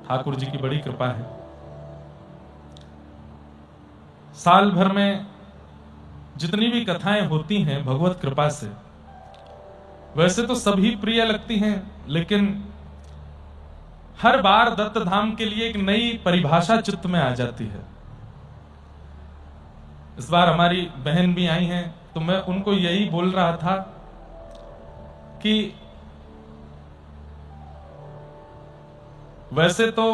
ठाकुर जी की बड़ी कृपा है। साल भर में जितनी भी कथाएं होती हैं भगवत कृपा से, वैसे तो सभी प्रिय लगती हैं, लेकिन हर बार दत्त धाम के लिए एक नई परिभाषा चित्त में आ जाती है। इस बार हमारी बहन भी आई हैं, तो मैं उनको यही बोल रहा था कि वैसे तो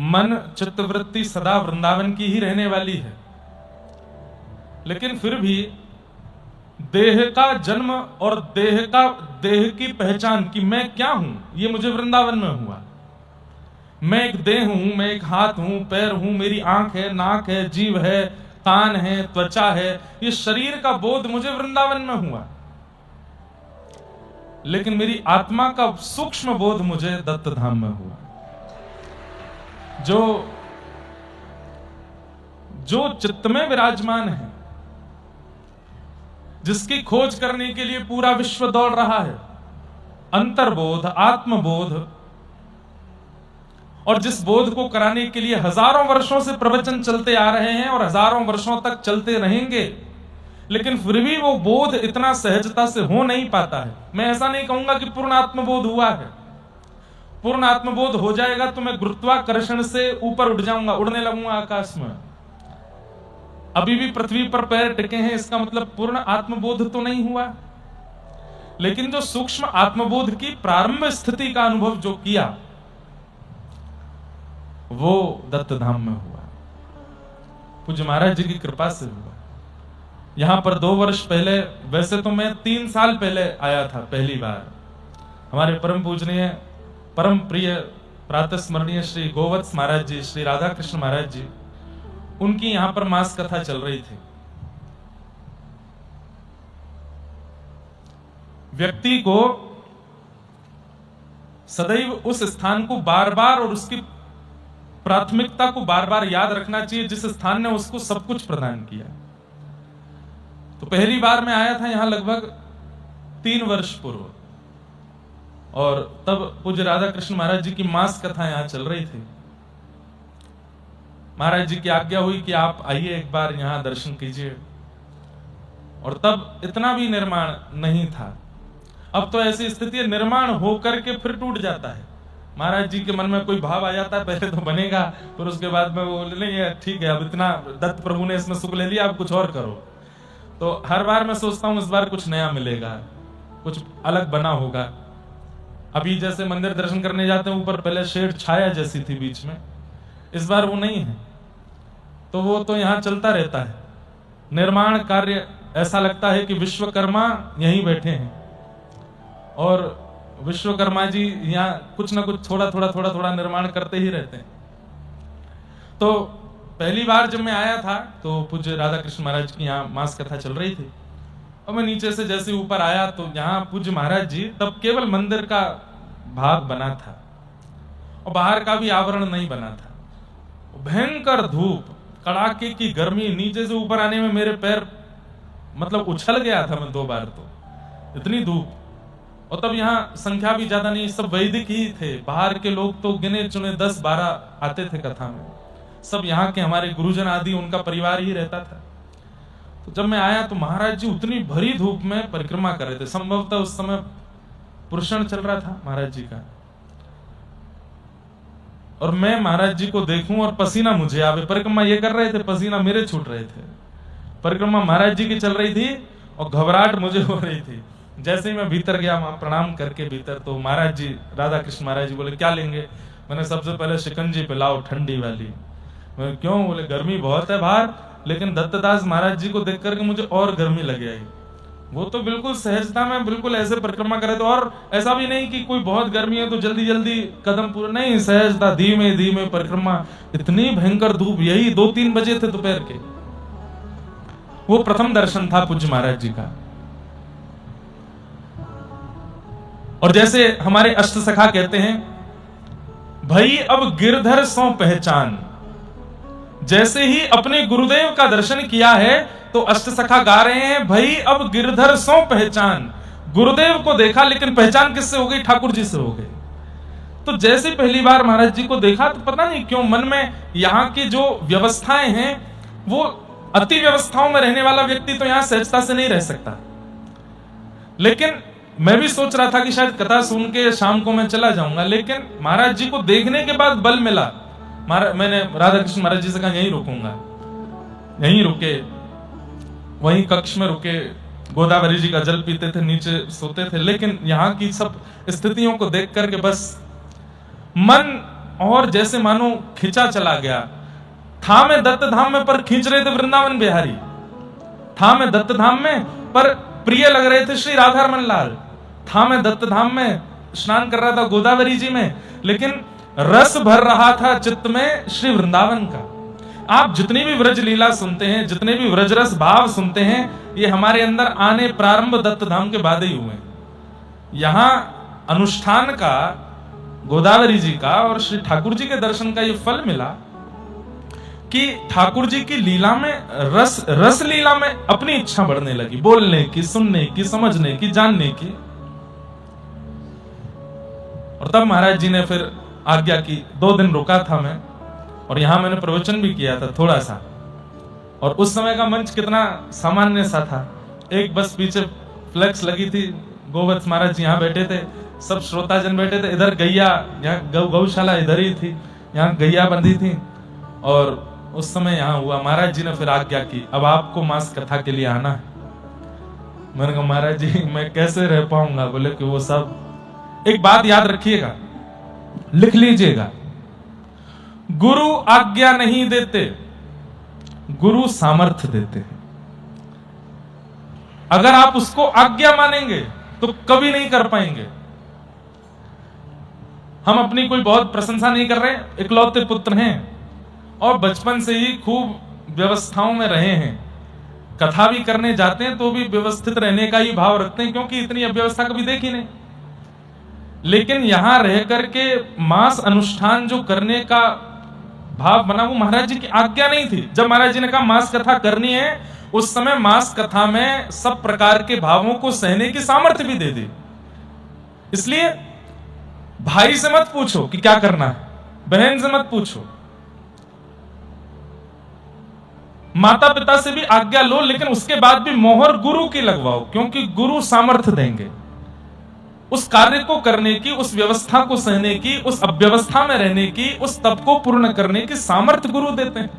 मन चित्तवृत्ति सदा वृंदावन की ही रहने वाली है, लेकिन फिर भी देह का जन्म और देह की पहचान कि मैं क्या हूं, ये मुझे वृंदावन में हुआ। मैं एक देह हूं, मैं एक हाथ हूं, पैर हूं, मेरी आंख है, नाक है, जीभ है, कान है, त्वचा है, ये शरीर का बोध मुझे वृंदावन में हुआ। लेकिन मेरी आत्मा का सूक्ष्म बोध मुझे दत्त धाम में हुआ। जो चित्त में विराजमान है, जिसकी खोज करने के लिए पूरा विश्व दौड़ रहा है, अंतर्बोध, आत्मबोध, और जिस बोध को कराने के लिए हजारों वर्षों से प्रवचन चलते आ रहे हैं और हजारों वर्षों तक चलते रहेंगे, लेकिन फिर भी वो बोध इतना सहजता से हो नहीं पाता है। मैं ऐसा नहीं कहूंगा कि पूर्ण आत्मबोध हुआ है। पूर्ण आत्मबोध हो जाएगा तो मैं गुरुत्वाकर्षण से ऊपर उठ जाऊंगा, उड़ने लगूंगा आकाश में। अभी भी पृथ्वी पर पैर टिके हैं, इसका मतलब पूर्ण आत्मबोध तो नहीं हुआ। लेकिन जो सूक्ष्म आत्मबोध की प्रारंभ स्थिति का अनुभव जो किया, वो दत्त धाम में हुआ, पूज्य महाराज जी की कृपा से हुआ। यहां पर 2 वर्ष पहले, वैसे तो मैं 3 साल पहले आया था पहली बार। हमारे परम पूजनीय, परम प्रिय, प्रातः स्मरणीय श्री गोवत्स महाराज जी, श्री राधा कृष्ण महाराज जी, उनकी यहां पर मास कथा चल रही थी। व्यक्ति को सदैव उस स्थान को बार बार और उसकी प्राथमिकता को बार बार याद रखना चाहिए जिस स्थान ने उसको सब कुछ प्रदान किया। तो पहली बार मैं आया था यहां लगभग 3 वर्ष पूर्व, और तब पूज्य राधा कृष्ण महाराज जी की मास कथा यहां चल रही थी। महाराज जी की आज्ञा हुई कि आप आइए एक बार यहां दर्शन कीजिए, और तब इतना भी निर्माण नहीं था। अब तो ऐसी स्थिति निर्माण होकर के फिर टूट जाता है। महाराज जी के मन में कोई भाव आ जाता है, पहले तो बनेगा, फिर उसके बाद में वो बोले नहीं ठीक है, अब इतना दत्त प्रभु ने इसमें सुख ले लिया, अब कुछ और करो। तो हर बार मैं सोचता हूं इस बार कुछ नया मिलेगा, कुछ अलग बना होगा। अभी जैसे मंदिर दर्शन करने जाते हैं, ऊपर पहले शेड छाया जैसी थी बीच में, इस बार वो नहीं है। तो वो तो यहां चलता रहता है निर्माण कार्य। ऐसा लगता है कि विश्वकर्मा यहीं बैठे हैं, और विश्वकर्मा जी यहाँ कुछ ना कुछ थोड़ा थोड़ा निर्माण करते ही रहते हैं। तो पहली बार जब मैं आया था तो पूज्य राधा कृष्ण महाराज की यहाँ मास कथा चल रही थी, और मैं नीचे से जैसे ऊपर आया तो यहाँ पूज्य महाराज जी तब केवल मंदिर का भाग बना था और बाहर का भी आवरण नहीं बना था। भयंकर धूप, कड़ाके की गर्मी, नीचे से ऊपर आने में मेरे पैर मतलब उछल गया था मैं 2 बार, तो इतनी धूप। और तब यहाँ संख्या भी ज्यादा नहीं, सब वैदिक ही थे। बाहर के लोग तो गिने चुने 10-12 आते थे कथा में, सब यहाँ के हमारे गुरुजन आदि, उनका परिवार ही रहता था। तो जब मैं आया तो महाराज जी उतनी भरी धूप में परिक्रमा कर रहे थे। संभवतः उस समय पुरुषण चल रहा था महाराज जी का, और मैं महाराज जी को देखूं और पसीना मुझे आवे। परिक्रमा ये कर रहे थे, पसीना मेरे छूट रहे थे। परिक्रमा महाराज जी की चल रही थी और घबराहट मुझे हो रही थी। जैसे ही मैं भीतर गया, वहां प्रणाम करके भीतर, तो महाराज जी, राधा कृष्ण महाराज जी बोले क्या लेंगे? मैंने सबसे पहले शिकंजी पिलाओ ठंडी वाली। मैं क्यों? बोले गर्मी बहुत है बाहर। लेकिन दत्तदास महाराज जी को देख करके मुझे और गर्मी लगे आई। वो तो बिल्कुल सहजता में बिल्कुल ऐसे परिक्रमा करे थे, और ऐसा भी नहीं कि कोई बहुत गर्मी है तो जल्दी जल्दी कदम पूरा, नहीं, सहजता, धीमे धीमे परिक्रमा। इतनी भयंकर धूप, यही 2-3 बजे थे दोपहर के। वो प्रथम दर्शन था पूज्य महाराज जी का। और जैसे हमारे अष्ट सखा कहते हैं, भाई अब गिरधर सो पहचान। जैसे ही अपने गुरुदेव का दर्शन किया है तो अष्ट सखा गा रहे हैं, भाई अब गिरधर सो पहचान। गुरुदेव को देखा, लेकिन पहचान किससे हो गई? ठाकुर जी से हो गई। तो जैसे पहली बार महाराज जी को देखा तो पता नहीं क्यों मन में यहाँ की जो व्यवस्थाएं हैं, वो अति व्यवस्थाओं में रहने वाला व्यक्ति तो यहाँ सहजता से नहीं रह सकता। लेकिन मैं भी सोच रहा था कि शायद कथा सुन के शाम को मैं चला जाऊंगा, लेकिन महाराज जी को देखने के बाद बल मिला। मैंने राधा कृष्ण महाराज जी से कहा यहीं रुकूंगा, यहीं रुके, वहीं कक्ष में रुके, गोदावरी जी का जल पीते थे, नीचे सोते थे। लेकिन यहाँ की सब स्थितियों को देख करके बस मन और जैसे मानो खिंचा चला गया। था मैं दत्त धाम में पर खींच रहे थे वृंदावन बिहारी, था मैं दत्त धाम में पर प्रिय लग रहे थे श्री राधा रमन लाल, था मैं दत्त धाम में स्नान कर रहा था गोदावरी जी में, लेकिन रस भर रहा था चित्त में श्री वृंदावन का। आप जितनी भी व्रज लीला सुनते हैं, जितने भी व्रज रस भाव सुनते हैं, ये हमारे अंदर आने प्रारंभ दत्त धाम के बाद ही हुए। यहां अनुष्ठान का, गोदावरी जी का और श्री ठाकुर जी के दर्शन का ये फल मिला कि ठाकुर जी की लीला में रस लीला में अपनी इच्छा बढ़ने लगी, बोलने की, सुनने की, समझने की, जानने की। और तब महाराज जी ने फिर आज्ञा की। 2 दिन रुका था मैं, और यहां मैंने प्रवचन भी किया था थोड़ा सा। और उस समय का मंच कितना सामान्य सा था, एक बस पीछे फ्लेक्स लगी थी, गोवत्स महाराज जी यहाँ बैठे थे, सब श्रोताजन बैठे थे, इधर गैया, यहाँ गौशाला इधर ही थी, यहाँ गैया बंधी थी। और उस समय यहाँ हुआ, महाराज जी ने फिर आज्ञा की, अब आपको मास कथा के लिए आना है। मैंने कहा महाराज जी मैं कैसे रह पाऊंगा? बोले कि वो सब, एक बात याद रखिएगा, लिख लीजिएगा, गुरु आज्ञा नहीं देते, गुरु सामर्थ्य देते हैं। अगर आप उसको आज्ञा मानेंगे तो कभी नहीं कर पाएंगे। हम अपनी कोई बहुत प्रशंसा नहीं कर रहे, इकलौते पुत्र हैं और बचपन से ही खूब व्यवस्थाओं में रहे हैं। कथा भी करने जाते हैं तो भी व्यवस्थित रहने का ही भाव रखते हैं, क्योंकि इतनी अव्यवस्था कभी देखी नहीं। लेकिन यहां रह करके मास अनुष्ठान जो करने का भाव बना, वो महाराज जी की आज्ञा नहीं थी। जब महाराज जी ने कहा मास कथा करनी है, उस समय मास कथा में सब प्रकार के भावों को सहने की सामर्थ्य भी दे दी। इसलिए भाई से मत पूछो कि क्या करना है, बहन से मत पूछो, माता पिता से भी आज्ञा लो, लेकिन उसके बाद भी मोहर गुरु की लगवाओ, क्योंकि गुरु सामर्थ्य देंगे उस कार्य को करने की, उस व्यवस्था को सहने की, उस अव्यवस्था में रहने की, उस तप को पूर्ण करने की सामर्थ्य गुरु देते हैं।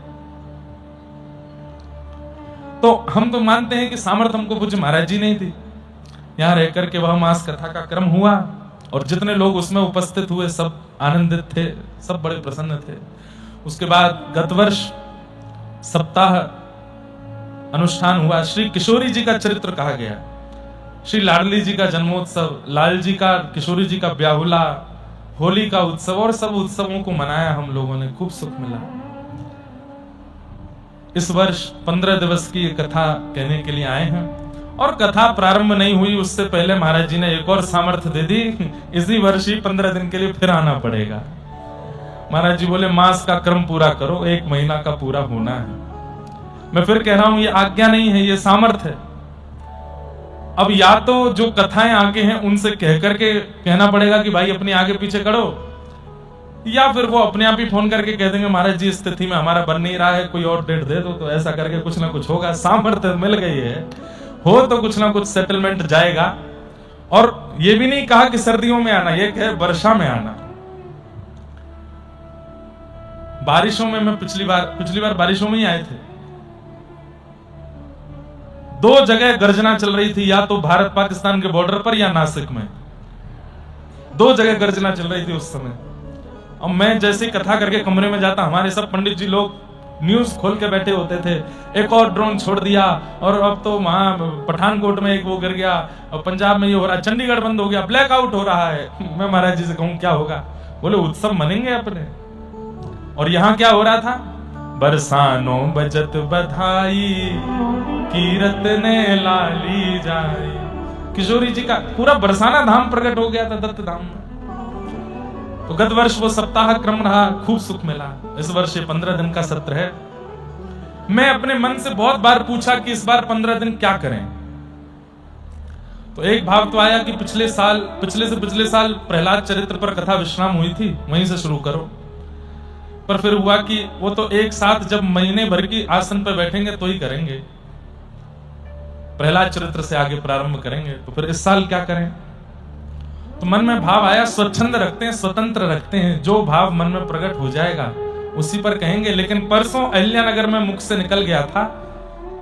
तो हम तो मानते हैं कि सामर्थ्य हमको पूज्य महाराज जी नहीं थी। यहां रहकर के वह मास कथा का क्रम हुआ और जितने लोग उसमें उपस्थित हुए सब आनंदित थे, सब बड़े प्रसन्न थे। उसके बाद गत वर्ष सप्ताह अनुष्ठान हुआ, श्री किशोरी जी का चरित्र कहा गया, श्री लाडली जी का जन्मोत्सव, लाल जी का, किशोरी जी का ब्याहुला, होली का उत्सव और सब उत्सवों को मनाया हम लोगों ने, खूब सुख मिला। इस वर्ष 15 दिवस की कथा कहने के लिए आए हैं और कथा प्रारंभ नहीं हुई उससे पहले महाराज जी ने एक और सामर्थ्य दे दी, इसी वर्ष ही 15 दिन के लिए फिर आना पड़ेगा। महाराज जी बोले मास का क्रम पूरा करो, 1 महीना का पूरा होना है। मैं फिर कह रहा हूं ये आज्ञा नहीं है, ये सामर्थ्य है। अब या तो जो कथाएं आगे हैं उनसे कह करके कहना पड़ेगा कि भाई अपनी आगे पीछे करो, या फिर वो अपने आप ही फोन करके कह देंगे महाराज जी इस स्थिति में हमारा बन नहीं रहा है, कोई और डेट दे दो, तो ऐसा करके कुछ ना कुछ होगा। सामर्थ्य मिल गई है, हो तो कुछ ना कुछ सेटलमेंट जाएगा। और ये भी नहीं कहा कि सर्दियों में आना, ये कहे वर्षा में आना। बारिशों में मैं पिछली बार बारिशों में ही आए थे। 2 जगह गर्जना चल रही थी, या तो भारत पाकिस्तान के बॉर्डर पर या नासिक में, 2 जगह गर्जना चल रही थी उस समय। अब मैं जैसे कथा करके कमरे में जाता, हमारे सब पंडित जी लोग न्यूज खोल के बैठे होते थे, एक और ड्रोन छोड़ दिया, और अब तो वहां पठानकोट में एक वो गिर गया, और पंजाब में ये हो रहा, चंडीगढ़ बंद हो गया, ब्लैकआउट हो रहा है। मैं महाराज जी से कहूं क्या होगा? बोले उत्सव मनेंगे अपने। और यहाँ क्या हो रहा था? बरसानो बजत बधाई, कीरत ने लाली जाई। किशोरी जी का पूरा बरसाना धाम प्रकट हो गया था दत्त धाम में। तो गत वर्ष वो सप्ताह क्रम रहा, खूब सुख मिला। इस वर्ष 15 दिन का सत्र है। मैं अपने मन से बहुत बार पूछा कि इस बार 15 दिन क्या करें, तो एक भाव तो आया कि पिछले से पिछले साल प्रहलाद चरित्र पर कथा विश्राम हुई थी, वहीं से शुरू करो। पर फिर हुआ कि वो तो एक साथ जब महीने भर की आसन पर बैठेंगे तो ही करेंगे, प्रहलाद चरित्र से आगे प्रारंभ करेंगे। तो फिर इस साल क्या करें? तो मन में भाव आया, स्वच्छंद रखते हैं, स्वतंत्र रखते हैं, जो भाव मन में प्रकट हो जाएगा उसी पर कहेंगे। लेकिन परसों अहिल्यानगर में मुख से निकल गया था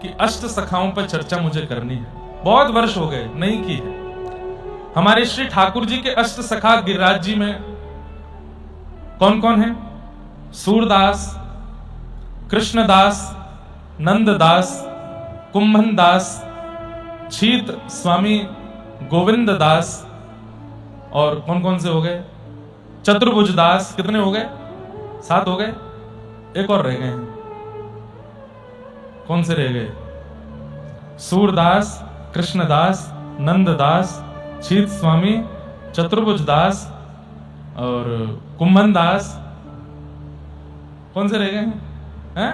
कि अष्ट सखाओं पर चर्चा मुझे करनी है। बहुत वर्ष हो गए नहीं की है। हमारे श्री ठाकुर जी के अष्ट सखा गिरिराज जी में कौन कौन है? सूरदास, कृष्णदास, नंददास, कुंभनदास, छीत स्वामी गोविंद दास, और कौन कौन से हो गए? चतुर्भुज दास। कितने हो गए? 7 हो गए। एक और रह गए हैं। कौन से रह गए? सूरदास, कृष्णदास, नंददास, छीत स्वामी, चतुर्भुज दास और कुंभन दास। कौन से रह गए हैं?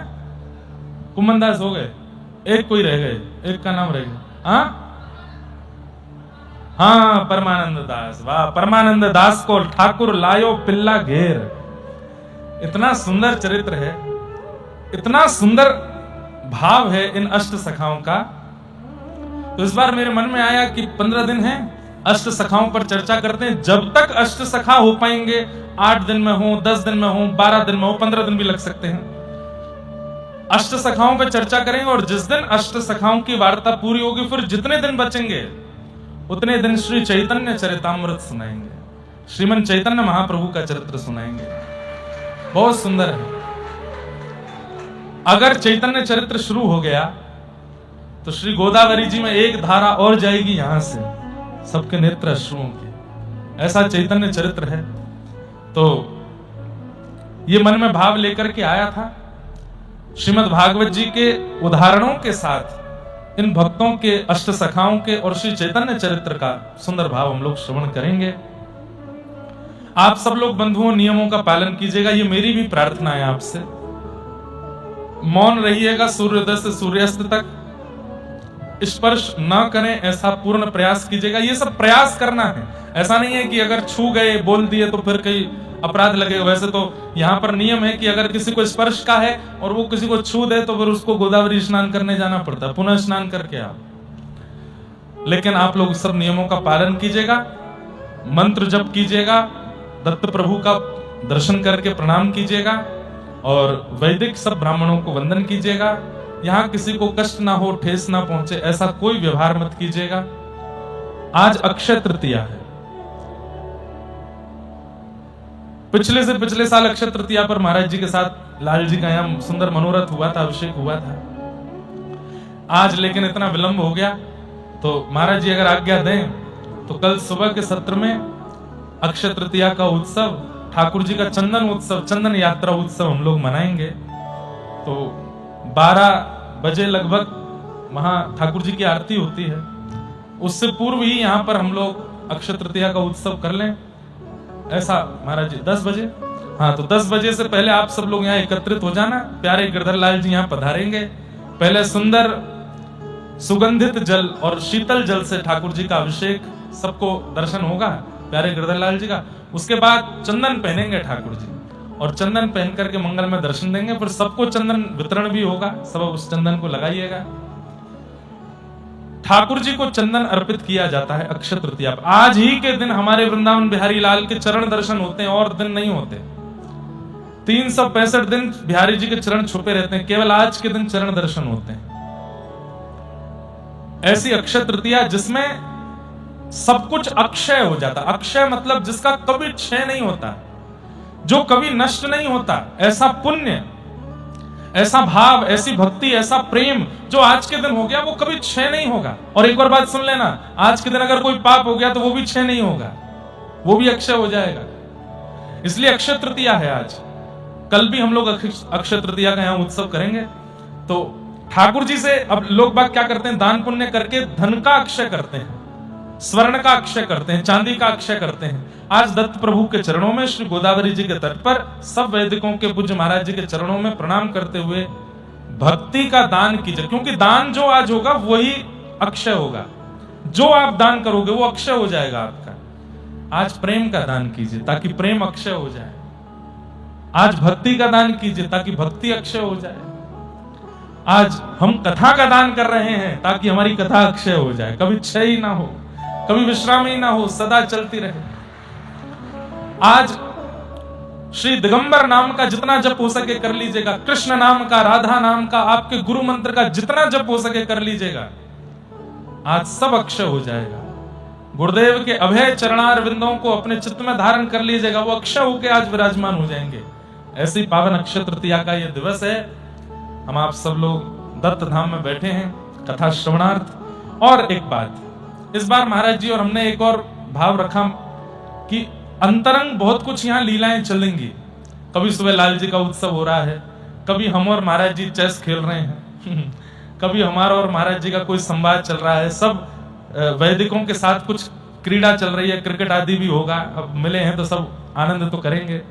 कुंभन दास हो गए, एक कोई रह गए, एक का नाम रह गया। हाँ, परमानंद दास। वाह, परमानंद दास को ठाकुर लायो पिल्ला घेर। इतना सुंदर चरित्र है, इतना सुंदर भाव है इन अष्ट सखाओं का। तो इस बार मेरे मन में आया कि 15 दिन है, अष्ट सखाओं पर चर्चा करते हैं। जब तक अष्ट सखा हो पाएंगे, 8 दिन में हो, 10 दिन में हो, 12 दिन में हो, 15 दिन भी लग सकते हैं, अष्ट सखाओं पर चर्चा करेंगे। और जिस दिन अष्ट सखाओं की वार्ता पूरी होगी, फिर जितने दिन बचेंगे उतने दिन श्री चैतन्य चरितामृत सुनाएंगे, श्रीमन चैतन्य महाप्रभु का चरित्र सुनाएंगे। बहुत सुंदर है। अगर चैतन्य चरित्र शुरू हो गया तो श्री गोदावरी जी में एक धारा और जाएगी यहां से, सबके नेत्र अश्रुओं की। ऐसा चैतन्य चरित्र है। तो ये मन में भाव लेकर के आया था। श्रीमद् भागवत जी के उदाहरणों के साथ इन भक्तों के, अष्ट सखाओं के और श्री चैतन्य चरित्र का सुंदर भाव हम लोग श्रवण करेंगे। आप सब लोग बंधुओं नियमों का पालन कीजिएगा, ये मेरी भी प्रार्थना है आपसे। मौन रहिएगा सूर्योदय से सूर्यास्त तक, स्पर्श न करें ऐसा पूर्ण प्रयास कीजिएगा। ये सब प्रयास करना है, ऐसा नहीं है कि अगर छू गए बोल दिए तो फिर कहीं अपराध लगेगा। वैसे तो यहाँ पर नियम है कि अगर किसी को स्पर्श का है और वो किसी को छू दे तो फिर उसको गोदावरी स्नान करने जाना पड़ता है, पुनः स्नान करके आप। लेकिन आप लोग सब नियमों का पालन कीजिएगा, मंत्र जप कीजिएगा, दत्त प्रभु का दर्शन करके प्रणाम कीजिएगा और वैदिक सब ब्राह्मणों को वंदन कीजिएगा। यहाँ किसी को कष्ट ना हो, ठेस ना पहुंचे, ऐसा कोई व्यवहार मत कीजिएगा। आज अक्षय तृतीया है। पिछले से पिछले साल अक्षय तृतीया पर महाराज जी के साथ लाल जी का यहाँ सुंदर मनोरथ हुआ था, अभिषेक हुआ था। आज लेकिन इतना विलंब हो गया, तो महाराज जी अगर आज्ञा दें तो कल सुबह के सत्र में अक्षय तृतीया का उत्सव, ठाकुर जी का चंदन उत्सव, चंदन यात्रा उत्सव हम लोग मनाएंगे। तो 12 बजे लगभग वहां ठाकुर जी की आरती होती है, उससे पूर्व ही यहाँ पर हम लोग अक्षय तृतीया का उत्सव कर लें, ऐसा महाराज जी। 10 बजे, हाँ, तो 10 बजे से पहले आप सब लोग यहाँ एकत्रित हो जाना। प्यारे गिरधर लाल जी यहाँ पधारेंगे। पहले सुंदर सुगंधित जल और शीतल जल से ठाकुर जी का अभिषेक, सबको दर्शन होगा प्यारे गिरधर लाल जी का। उसके बाद चंदन पहनेंगे ठाकुर जी और चंदन पहन करके मंगल में दर्शन देंगे। फिर सबको चंदन वितरण भी होगा, सब उस चंदन को लगाइएगा। ठाकुर जी को चंदन अर्पित किया जाता है अक्षय तृतीया। आज ही के दिन हमारे वृंदावन बिहारी लाल के चरण दर्शन होते हैं, और दिन नहीं होते। 365 दिन बिहारी जी के चरण छुपे रहते हैं, केवल आज के दिन चरण दर्शन होते हैं। ऐसी अक्षय तृतीया जिसमें सब कुछ अक्षय हो जाता। अक्षय मतलब जिसका कभी क्षय नहीं होता, जो कभी नष्ट नहीं होता। ऐसा पुण्य, ऐसा भाव, ऐसी भक्ति, ऐसा प्रेम जो आज के दिन हो गया वो कभी क्षय नहीं होगा। और एक और बात सुन लेना, आज के दिन अगर कोई पाप हो गया तो वो भी क्षय नहीं होगा, वो भी अक्षय हो जाएगा। इसलिए अक्षय तृतीया है आज। कल भी हम लोग अक्षय तृतीया का यहाँ उत्सव करेंगे। तो ठाकुर जी से अब लोग बात क्या करते हैं, दान पुण्य करके धन का अक्षय करते हैं, स्वर्ण का अक्षय करते हैं, चांदी का अक्षय करते हैं। आज दत्त प्रभु के चरणों में, श्री गोदावरी जी के तट पर सब वैदिकों के पूज्य महाराज जी के चरणों में प्रणाम करते हुए भक्ति का दान कीजिए, क्योंकि दान जो आज होगा वही अक्षय होगा। जो आप दान करोगे वो अक्षय हो जाएगा आपका। आज प्रेम का दान कीजिए ताकि प्रेम अक्षय हो जाए। आज भक्ति का दान कीजिए ताकि भक्ति अक्षय हो जाए। आज हम कथा का दान कर रहे हैं ताकि हमारी कथा अक्षय हो जाए, कभी क्षय ही ना हो, कभी विश्राम ही ना हो, सदा चलती रहे। आज श्री दिगंबर नाम का जितना जप हो सके कर लीजिएगा, कृष्ण नाम का, राधा नाम का, आपके गुरु मंत्र का जितना जप हो सके कर लीजिएगा। आज सब अक्षय हो जाएगा। गुरुदेव के अभय चरणार विंदों को अपने चित्त में धारण कर लीजिएगा, वो अक्षय होकर आज विराजमान हो जाएंगे। ऐसी पावन अक्षय तृतीया का यह दिवस है। हम आप सब लोग दत्त धाम में बैठे हैं कथा श्रवणार्थ। और एक बात, इस बार महाराज जी और हमने एक और भाव रखा कि अंतरंग बहुत कुछ यहाँ लीलाएं चलेंगी। कभी सुबह लाल जी का उत्सव हो रहा है, कभी हम और महाराज जी चेस खेल रहे हैं कभी हमारा और महाराज जी का कोई संवाद चल रहा है। सब वैदिकों के साथ कुछ क्रीड़ा चल रही है, क्रिकेट आदि भी होगा। अब मिले हैं तो सब आनंद तो करेंगे।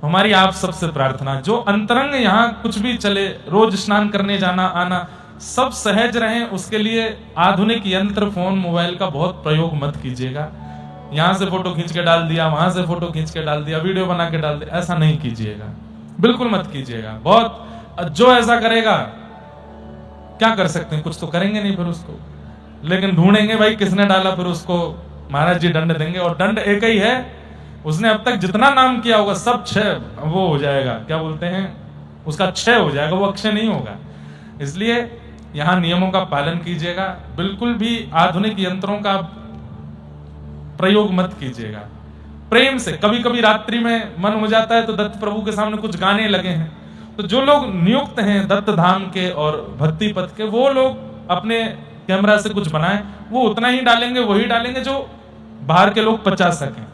हमारी आप सबसे प्रार्थना, जो अंतरंग यहाँ कुछ भी चले, रोज स्नान करने जाना आना सब सहज रहें, उसके लिए आधुनिक यंत्र, फोन, मोबाइल का बहुत प्रयोग मत कीजिएगा। यहां से फोटो खींच के डाल दिया, वहां से फोटो खींच के डाल दिया, वीडियो बना के डाल दिया, ऐसा नहीं कीजिएगा, बिल्कुल मत कीजिएगा। बहुत जो ऐसा करेगा क्या कर सकते हैं, कुछ तो करेंगे नहीं फिर उसको, लेकिन ढूंढेंगे भाई किसने डाला, फिर उसको महाराज जी दंड देंगे। और दंड एक ही है, उसने अब तक जितना नाम किया होगा सब क्षय वो हो जाएगा, क्या बोलते हैं, उसका क्षय हो जाएगा, वो अक्षय नहीं होगा। इसलिए यहां नियमों का पालन कीजिएगा, बिल्कुल भी आधुनिक यंत्रों का प्रयोग मत कीजिएगा। प्रेम से कभी कभी रात्रि में मन हो जाता है तो दत्त प्रभु के सामने कुछ गाने लगे हैं, तो जो लोग नियुक्त हैं दत्त धाम के और भक्ति पथ के, वो लोग अपने कैमरा से कुछ बनाएं, वो उतना ही डालेंगे, वही डालेंगे जो बाहर के लोग पचा सकें।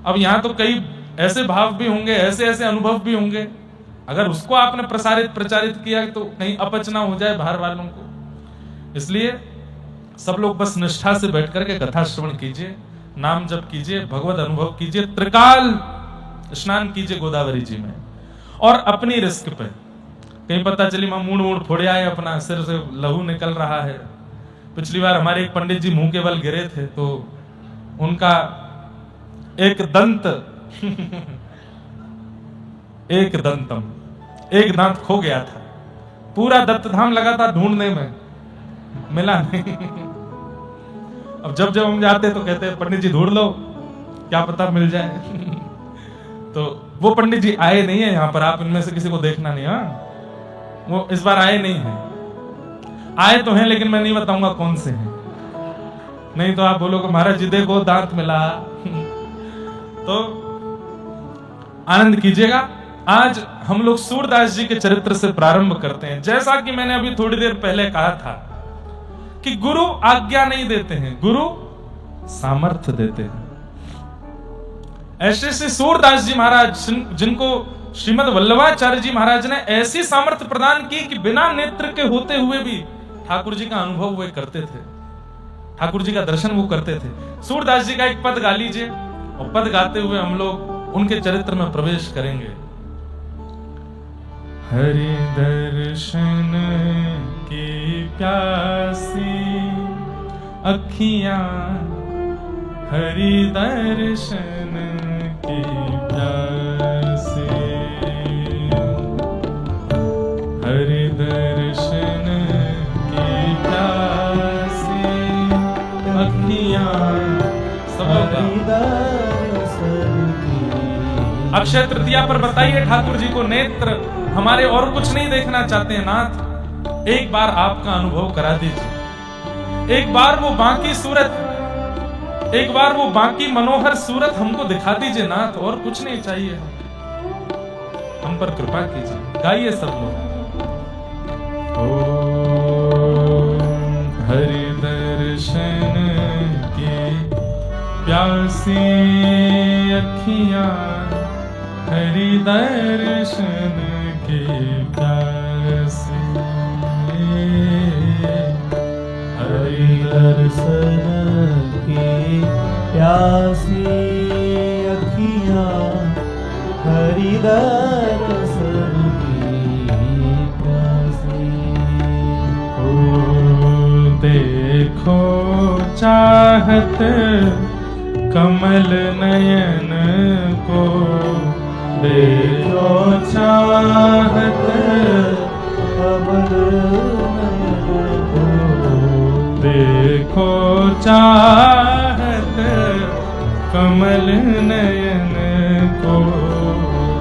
अब यहाँ तो कई ऐसे भाव भी होंगे, ऐसे ऐसे अनुभव भी होंगे, अगर उसको आपने प्रचारित किया तो कहीं अपचना हो जाए बाहर वालों को। इसलिए सब लोग बस निष्ठा से बैठ करके कथा श्रवण कीजिए, नाम जप कीजिए, भगवत अनुभव कीजिए, त्रिकाल स्नान कीजिए गोदावरी जी में। और अपनी रिस्क पे, कहीं पता चली मां मूड फोड़े आए, अपना सिर से लहू निकल रहा है। पिछली बार हमारे एक पंडित जी मुंह के बल गिरे थे तो उनका एक दांत खो गया था। पूरा दत्त धाम लगा था ढूंढने में, मिला नहीं। अब जब हम जाते तो कहते हैं पंडित जी ढूंढ लो, क्या पता मिल जाए तो वो पंडित जी आए नहीं है यहाँ पर, आप इनमें से किसी को देखना नहीं। हाँ, वो इस बार आए नहीं है, आए तो हैं लेकिन मैं नहीं बताऊंगा कौन से हैं, नहीं तो आप बोलोगे महाराज जी देखो दांत मिला तो आनंद कीजिएगा। आज हम लोग सूरदास जी के चरित्र से प्रारंभ करते हैं। जैसा कि मैंने अभी थोड़ी देर पहले कहा था कि गुरु आज्ञा नहीं देते हैं, गुरु सामर्थ्य देते हैं। ऐसे सूरदास जी महाराज, जिनको श्रीमद वल्लभाचार्य जी महाराज ने ऐसी सामर्थ्य प्रदान की कि बिना नेत्र के होते हुए भी ठाकुर जी का अनुभव वे करते थे, ठाकुर जी का दर्शन वो करते थे। सूरदास जी का एक पद गा लीजिए, और पद गाते हुए हम लोग उनके चरित्र में प्रवेश करेंगे। हरि दर्शन की प्यासी अखियां, हरि दर्शन की प्यासी, हरि दर्शन की प्यासी अखियां। अक्षय तृतीया पर बताइए ठाकुर जी को नेत्र हमारे और कुछ नहीं देखना चाहते हैं नाथ, एक बार आपका अनुभव करा दीजिए, एक बार वो बाकी सूरत, एक बार वो बाकी मनोहर सूरत हमको दिखा दीजिए नाथ, और कुछ नहीं चाहिए, हम पर कृपा कीजिए। गाइए सब लोग। हरि दर्शन की प्यासी अखियां, हरि दर्शन की प्यासी, हरि दर्शन की प्यासी अखियां, हरि दर्शन की प्यासी। देखो चाहत कमल नयन को, देखो चाहत कमल नयन को, देखो चाहत कमल नयन को,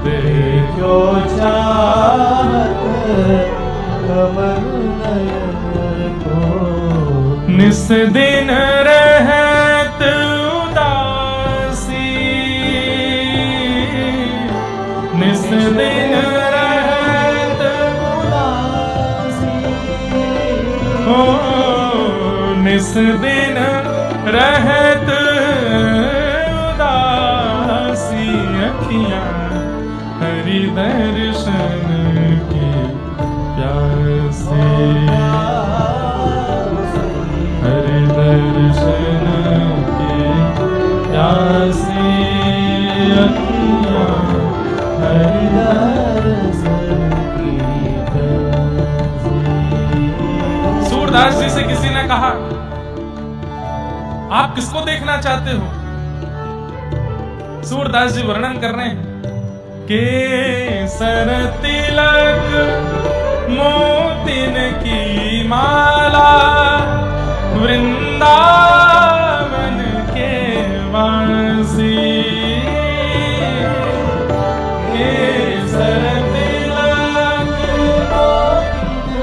देखो चाहत कमल नयन को। निस दिन रहत उदासी, निस दिन रहत उदासी, हो, निस दिन रहत उदासी, अखियां हरि दर्शन की प्यासी, हरि दर्शन की प्यासी, अखियां हरि दर्शन की प्यासी। सूरदास जी से किसी ने कहा, आप किसको देखना चाहते हो? सूरदास जी वर्णन कर रहे हैं, केसर तिलक मोतिन की माला, वृंदावन के वासी, केसर तिलक मोतिन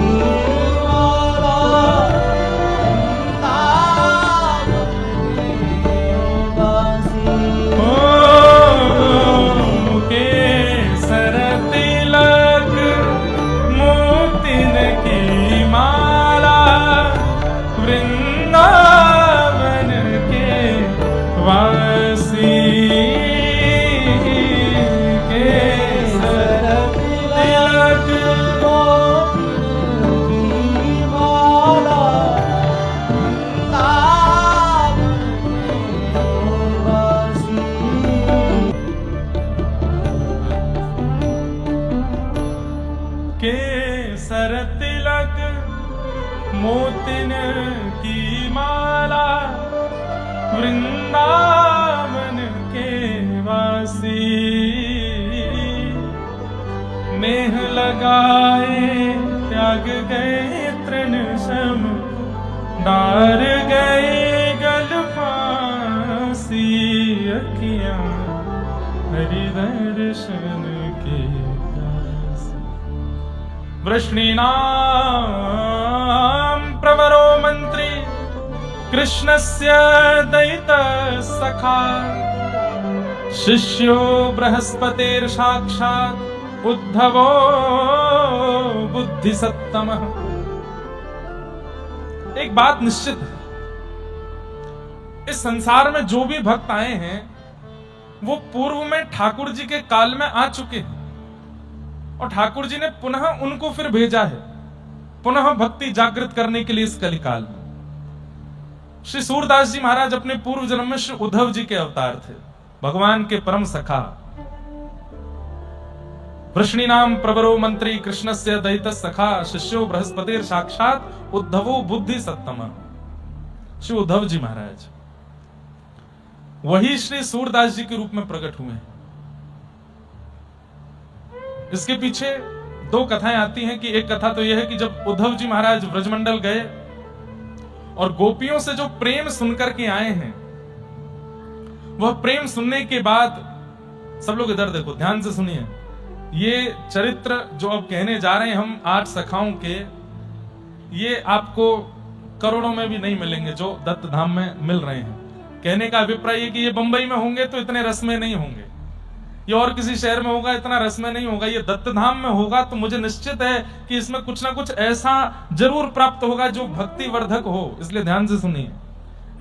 की माला, वृंदावन के वासी, केसर तिलक मोतिन की माला, वृंदावन के वासी, केसर तिलक मोतिन की माला, वृंदावन के वासी। केसर तिलक मोतिन की माला, वृंदावन के वासी, नेह लगाए त्याग गए तृण सम, डार गए गल फांसी, अखियां हरि दर्शन के प्यासी। वृष्णीनां प्रवरो मंत्री कृष्णस्य दयित सखा, शिष्यो बृहस्पतिर्साक्षात् उद्धवो बुद्धिसत्तमः। एक बात निश्चित है, इस संसार में जो भी भक्त आए हैं वो पूर्व में ठाकुर जी के काल में आ चुके हैं, और ठाकुर जी ने पुनः उनको फिर भेजा है, पुनः भक्ति जागृत करने के लिए इस कलिकाल में। श्री सूरदास जी महाराज अपने पूर्व जन्म में श्री उद्धव जी के अवतार थे, भगवान के परम सखा। वृष्णीनाम प्रवरो मंत्री कृष्णस्य दयित सखा, शिष्यो बृहस्पतिर साक्षात उद्धवो बुद्धि सत्तम। श्री उद्धव जी महाराज वही श्री सूरदास जी के रूप में प्रकट हुए हैं। इसके पीछे दो कथाएं आती हैं कि एक कथा तो यह है कि जब उद्धव जी महाराज ब्रजमंडल गए और गोपियों से जो प्रेम सुनकर के आए हैं, वह प्रेम सुनने के बाद, सब लोग इधर देखो, ध्यान से सुनिए, ये चरित्र जो अब कहने जा रहे हैं हम 8 सखाओं के, ये आपको करोड़ों में भी नहीं मिलेंगे जो दत्त धाम में मिल रहे हैं। कहने का अभिप्राय है कि ये बंबई में होंगे तो इतने रस में नहीं होंगे, ये और किसी शहर में होगा इतना रस में नहीं होगा, ये दत्त धाम में होगा तो मुझे निश्चित है कि इसमें कुछ ना कुछ ऐसा जरूर प्राप्त होगा जो भक्ति वर्धक हो। इसलिए ध्यान से सुनिए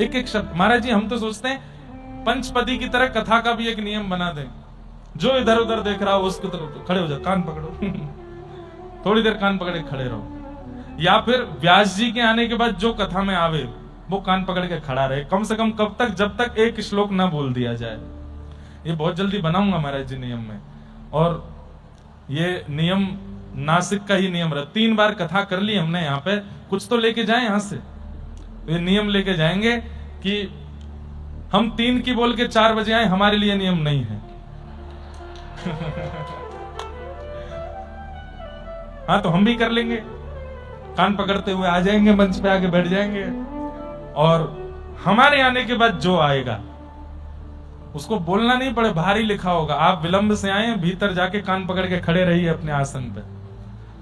एक एक शब्द। महाराज जी हम तो सोचते हैं पंचपदी की तरह कथा का भी एक नियम बना दें, जो इधर उधर देख रहा हो उसको तो खड़े हो जाओ, कान पकड़ो थोड़ी देर कान पकड़े खड़े रहो, या फिर व्यास जी के आने के बाद जो कथा में आवे वो कान पकड़ के खड़ा रहे, कम से कम कब तक, जब तक एक श्लोक ना बोल दिया जाए। ये बहुत जल्दी बनाऊंगा महाराज जी नियम में, और ये नियम नासिक का ही नियम रहा। 3 बार कथा कर ली हमने यहाँ पे, कुछ तो लेके जाए यहाँ से। ये नियम लेके जाएंगे कि हम 3 की बोल के 4 बजे आए, हमारे लिए नियम नहीं है। हाँ, तो हम भी कर लेंगे, कान पकड़ते हुए आ जाएंगे, मंच पे आके बैठ जाएंगे, और हमारे आने के बाद जो आएगा उसको बोलना नहीं पड़े, बाहर ही लिखा होगा, आप विलंब से आए, भीतर जाके कान पकड़ के खड़े रहिए अपने आसन पे,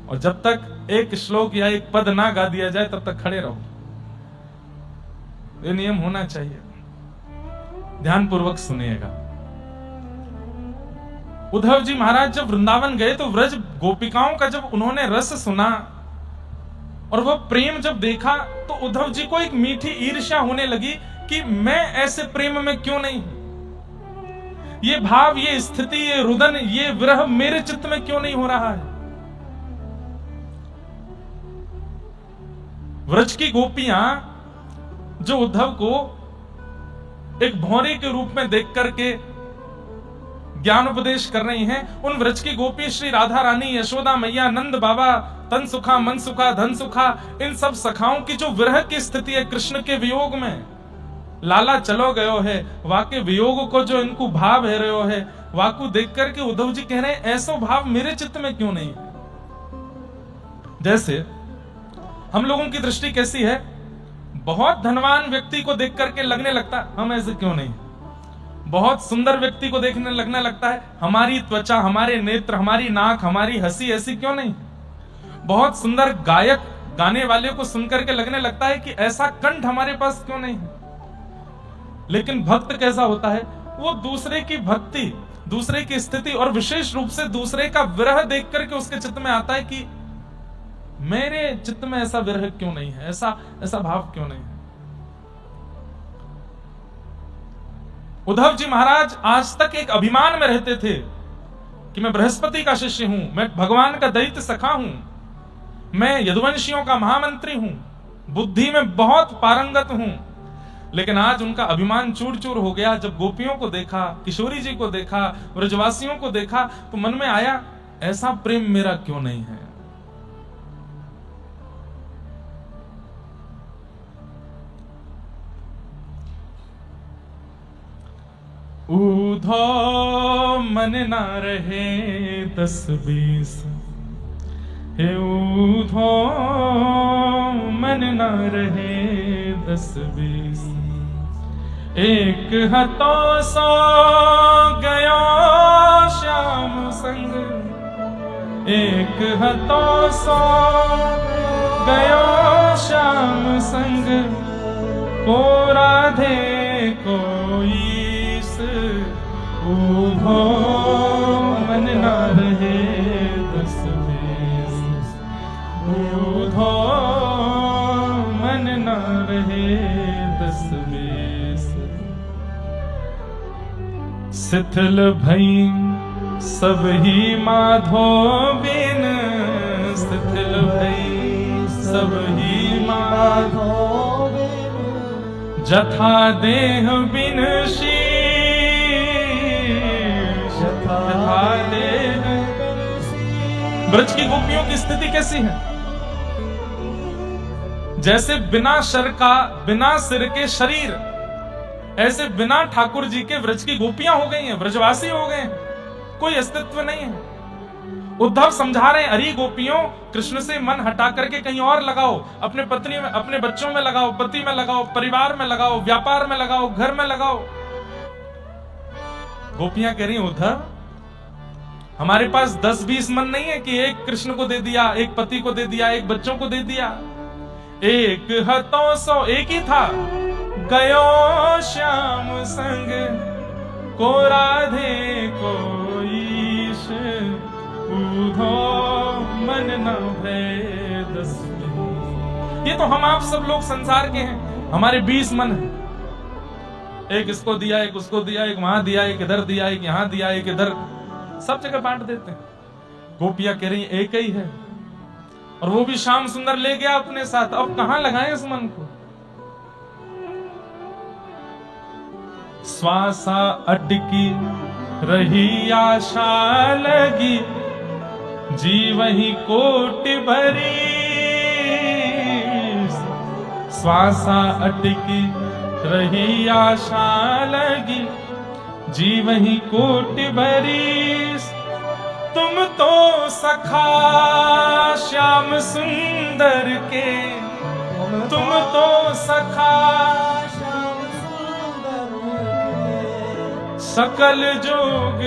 और जब तक एक श्लोक या एक पद ना गा दिया जाए तब तक खड़े रहो। ये नियम होना चाहिए। ध्यान पूर्वक सुनिएगा। उद्धव जी महाराज जब वृंदावन गए तो व्रज गोपिकाओं का जब उन्होंने रस सुना और वह प्रेम जब देखा तो उद्धव जी को एक मीठी ईर्ष्या होने लगी कि मैं ऐसे प्रेम में क्यों नहीं हूं, ये भाव, ये स्थिति, ये रुदन, ये विरह मेरे चित्त में क्यों नहीं हो रहा है। व्रज की गोपियां जो उद्धव को एक भौरे के रूप में देख करके ज्ञान उपदेश कर रही हैं, उन व्रज की गोपी श्री राधा रानी, यशोदा मैया, नंद बाबा, तन सुखा, मन सुखा, धन सुखा, इन सब सखाओं की जो विरह की स्थिति है कृष्ण के वियोग में, लाला चलो गयो है, वाके वियोग को जो इनको भाव है रहो है, वाकू देख करके उद्धव जी कह रहे हैं ऐसा भाव मेरे चित्त में क्यों नहीं है। जैसे हम लोगों की दृष्टि कैसी है, बहुत धनवान व्यक्ति को देख करके लगने लगता है हम ऐसे क्यों नहीं, बहुत सुंदर व्यक्ति को देखने लगने लगता है हमारी त्वचा, हमारे नेत्र, हमारी नाक, हमारी हंसी ऐसी क्यों नहीं, बहुत सुंदर गायक गाने वाले को सुनकर के लगने लगता है कि ऐसा कंठ हमारे पास क्यों नहीं है। लेकिन भक्त कैसा होता है, वो दूसरे की भक्ति, दूसरे की स्थिति और विशेष रूप से दूसरे का विरह देख करके उसके चित्त में आता है कि मेरे चित्त में ऐसा विरह क्यों नहीं है, ऐसा भाव क्यों नहीं है। उद्धव जी महाराज आज तक एक अभिमान में रहते थे कि मैं बृहस्पति का शिष्य हूं, मैं भगवान का दैत्य सखा हूं, मैं यदुवंशियों का महामंत्री हूं, बुद्धि में बहुत पारंगत हूं। लेकिन आज उनका अभिमान चूर चूर हो गया। जब गोपियों को देखा, किशोरी जी को देखा, ब्रजवासियों को देखा तो मन में आया ऐसा प्रेम मेरा क्यों नहीं है। ऊधो मन ना रहे 10-20, हे ऊधो मन ना रहे 10-20, एक हथों सो गयो श्याम संग, एक हथों सो गयो श्याम संग, को राधे को ईस, ऊधो मन ना रहे 10-20, ऊधो मन ना रहे 10-20, शिथिल भई सब ही माधो बिन, शिथिल भई सब ही माधो बिन, जथा देह बिन शीश, जथा देह। ब्रज की गोपियों की स्थिति कैसी है, जैसे बिना शर का, बिना सिर के शरीर, ऐसे बिना ठाकुर जी के व्रज की गोपियां हो गई हैं, व्रजवासी हो गए हैं, कोई अस्तित्व नहीं है। उद्धव समझा रहे हैं अरे गोपियों, कृष्ण से मन हटा करके कहीं और लगाओ, अपने पत्नी में, अपने बच्चों में लगाओ, पति में लगाओ, परिवार में लगाओ, व्यापार में लगाओ, घर में लगाओ। गोपियां कह रही उद्धव हमारे पास 10-20 मन नहीं है कि एक कृष्ण को दे दिया, एक पति को दे दिया, एक बच्चों को दे दिया, एक हथों सो, एक ही था, गयो श्याम संग, को राधे को ईश, ऊधो मन न भय 10-20। ये तो हम आप सब लोग संसार के हैं, हमारे 20 मन हैं, एक इसको दिया, एक उसको दिया, एक वहां दिया, एक इधर दिया, एक यहां दिया, एक इधर, सब जगह बांट देते हैं। गोपियां कह रही एक ही है, और वो भी श्याम सुंदर ले गया अपने साथ, अब कहां लगाएं इस मन को। श्वासा अटकी रही आशा लगी, जी वही कोटि भरी, श्वासा अटकी रही आशा लगी, जी वही कोटि बरीस, तुम तो सखा श्याम सुंदर के, तुम तो सखा श्याम सुंदर के, सकल जोग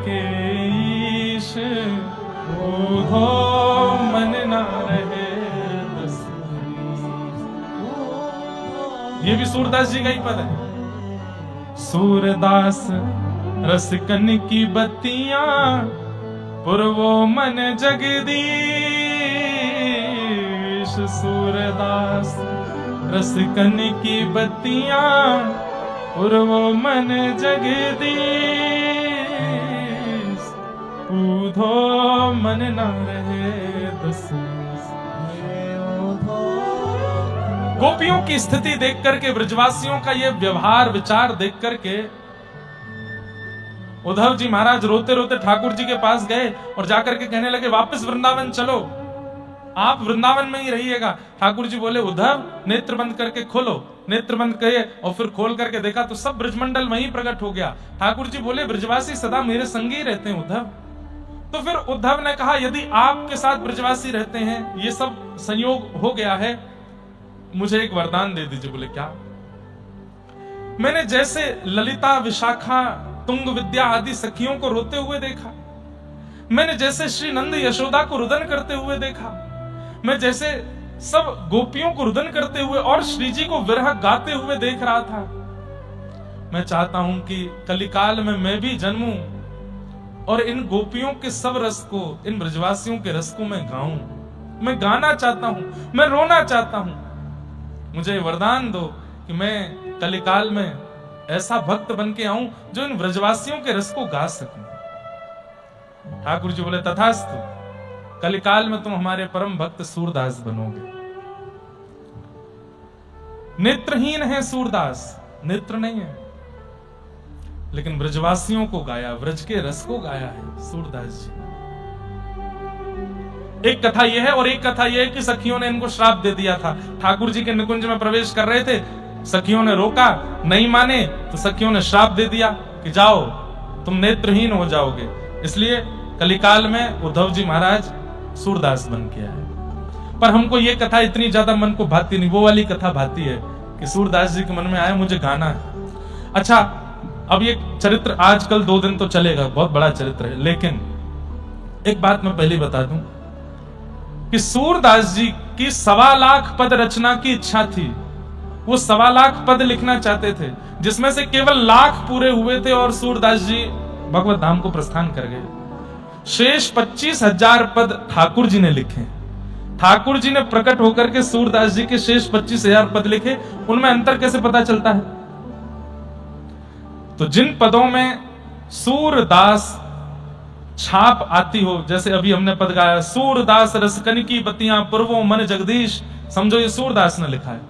के ईश, ओढ़ो मन ना रहे बस। ये भी सूरदास जी का ही पद है। सूरदास रसकन की बत्तियां, पुरवो मन जगदीश। सूरदास रसकन की बत्तियां, पुरवो मन जगदीश। ऊधो मन ना रहे दस। गोपियों की स्थिति देख करके, ब्रजवासियों का ये व्यवहार विचार देख करके उद्धव जी महाराज रोते रोते ठाकुर जी के पास गए और जाकर के कहने लगे, वापस वृंदावन चलो, आप वृंदावन में ही रहिएगा। ठाकुर जी बोले, उद्धव नेत्र बंद करके खोलो। नेत्र बंद करे और फिर खोल करके देखा तो सब ब्रजमंडल वहीं प्रकट हो गया। ठाकुर जी बोले, ब्रजवासी सदा मेरे संग ही रहते हैं उद्धव। तो फिर उद्धव ने कहा, यदि आपके साथ ब्रजवासी रहते हैं, ये सब संयोग हो गया है, मुझे एक वरदान दे दीजिए। बोले, क्या? मैंने जैसे ललिता, विशाखा, तुंग विद्या आदि सखियों को रोते हुए देखा, मैंने जैसे श्री नंद यशोदा को रुदन करते हुए देखा, मैं जैसे सब गोपियों को रुदन करते हुए और श्री जी को विरह गाते हुए देख रहा था, मैं चाहता हूं कि कलिकाल में मैं भी जन्मूं और इन गोपियों के सब रस को, इन ब्रजवासियों के रस को मैं गाऊं। मैं गाना चाहता हूं, मैं रोना चाहता हूं। मुझे वरदान दो कि मैं कलिकाल में ऐसा भक्त बन के आऊं जो इन ब्रजवासियों के रस को गा सकूं। ठाकुर जी बोले, तथास्तु, कलिकाल में तुम हमारे परम भक्त सूरदास बनोगे। नेत्रहीन है सूरदास, नेत्र नहीं है, लेकिन ब्रजवासियों को गाया, ब्रज के रस को गाया है सूरदास जी। एक कथा यह है और एक कथा यह है कि सखियों ने इनको श्राप दे दिया था। ठाकुर जी के निकुंज में प्रवेश कर रहे थे, सखियों ने रोका, नहीं माने तो सखियों ने श्राप दे दिया कि जाओ, तुम नेत्रहीन हो जाओगे। इसलिए कलिकाल में उद्धव जी महाराज सूरदास बन के आए। पर हमको ये कथा इतनी ज्यादा मन को भाती नहीं, वो वाली कथा भाती है कि सूरदास जी के मन में आया, मुझे गाना है। अच्छा, अब ये चरित्र आजकल 2 दिन तो चलेगा, बहुत बड़ा चरित्र है, लेकिन एक बात मैं पहले बता दूं कि सूरदास जी की 1.25 लाख पद रचना की इच्छा थी। वो 1.25 लाख पद लिखना चाहते थे, जिसमें से केवल 1,00,000 पूरे हुए थे और सूरदास जी भगवत धाम को प्रस्थान कर गए। शेष 25,000 पद ठाकुर जी ने लिखे। ठाकुर जी ने प्रकट होकर के सूरदास जी के शेष 25,000 पद लिखे। उनमें अंतर कैसे पता चलता है? तो जिन पदों में सूरदास छाप आती हो, जैसे अभी हमने पद गाया, सूरदास रसकन की बत्तियां, पुरवो मन जगदीश, समझो ये सूरदास ने लिखा है।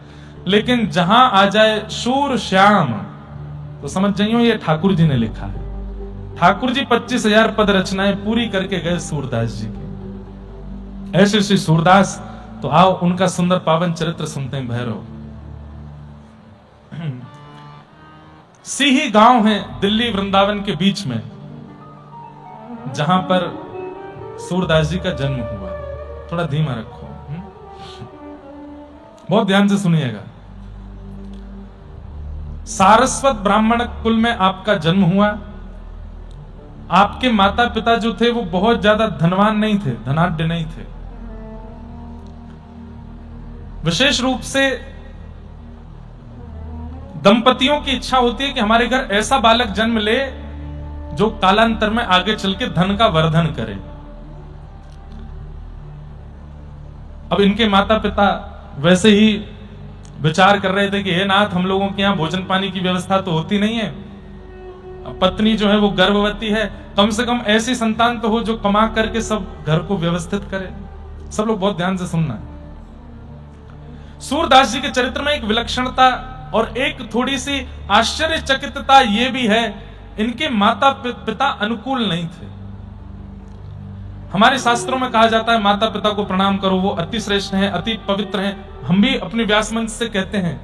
लेकिन जहां आ जाए शूर श्याम तो समझ जाइयो ये ठाकुर जी ने लिखा है। ठाकुर जी 25,000 पद रचनाएं पूरी करके गए सूरदास जी की। ऐसे श्री सूरदास, तो आओ उनका सुंदर पावन चरित्र सुनते हैं। भैरव सिही गांव है दिल्ली वृंदावन के बीच में, जहां पर सूरदास जी का जन्म हुआ। थोड़ा धीमा रखो, बहुत ध्यान से सुनिएगा। सारस्वत ब्राह्मण कुल में आपका जन्म हुआ। आपके माता पिता जो थे वो बहुत ज्यादा धनवान नहीं थे, धनाढ्य नहीं थे। विशेष रूप से दंपतियों की इच्छा होती है कि हमारे घर ऐसा बालक जन्म ले जो कालांतर में आगे चल के धन का वर्धन करे। अब इनके माता पिता वैसे ही विचार कर रहे थे कि हे नाथ, हम लोगों के यहाँ भोजन पानी की व्यवस्था तो होती नहीं है, पत्नी जो है वो गर्भवती है, कम से कम ऐसी संतान तो हो जो कमा करके सब घर को व्यवस्थित करे। सब लोग बहुत ध्यान से सुनना है। सूरदास जी के चरित्र में एक विलक्षणता और एक थोड़ी सी आश्चर्यचकितता ये भी है, इनके माता पिता अनुकूल नहीं थे। हमारे शास्त्रों में कहा जाता है माता पिता को प्रणाम करो, वो अति श्रेष्ठ हैं, अति पवित्र हैं। हम भी अपने व्यास मंच से कहते हैं,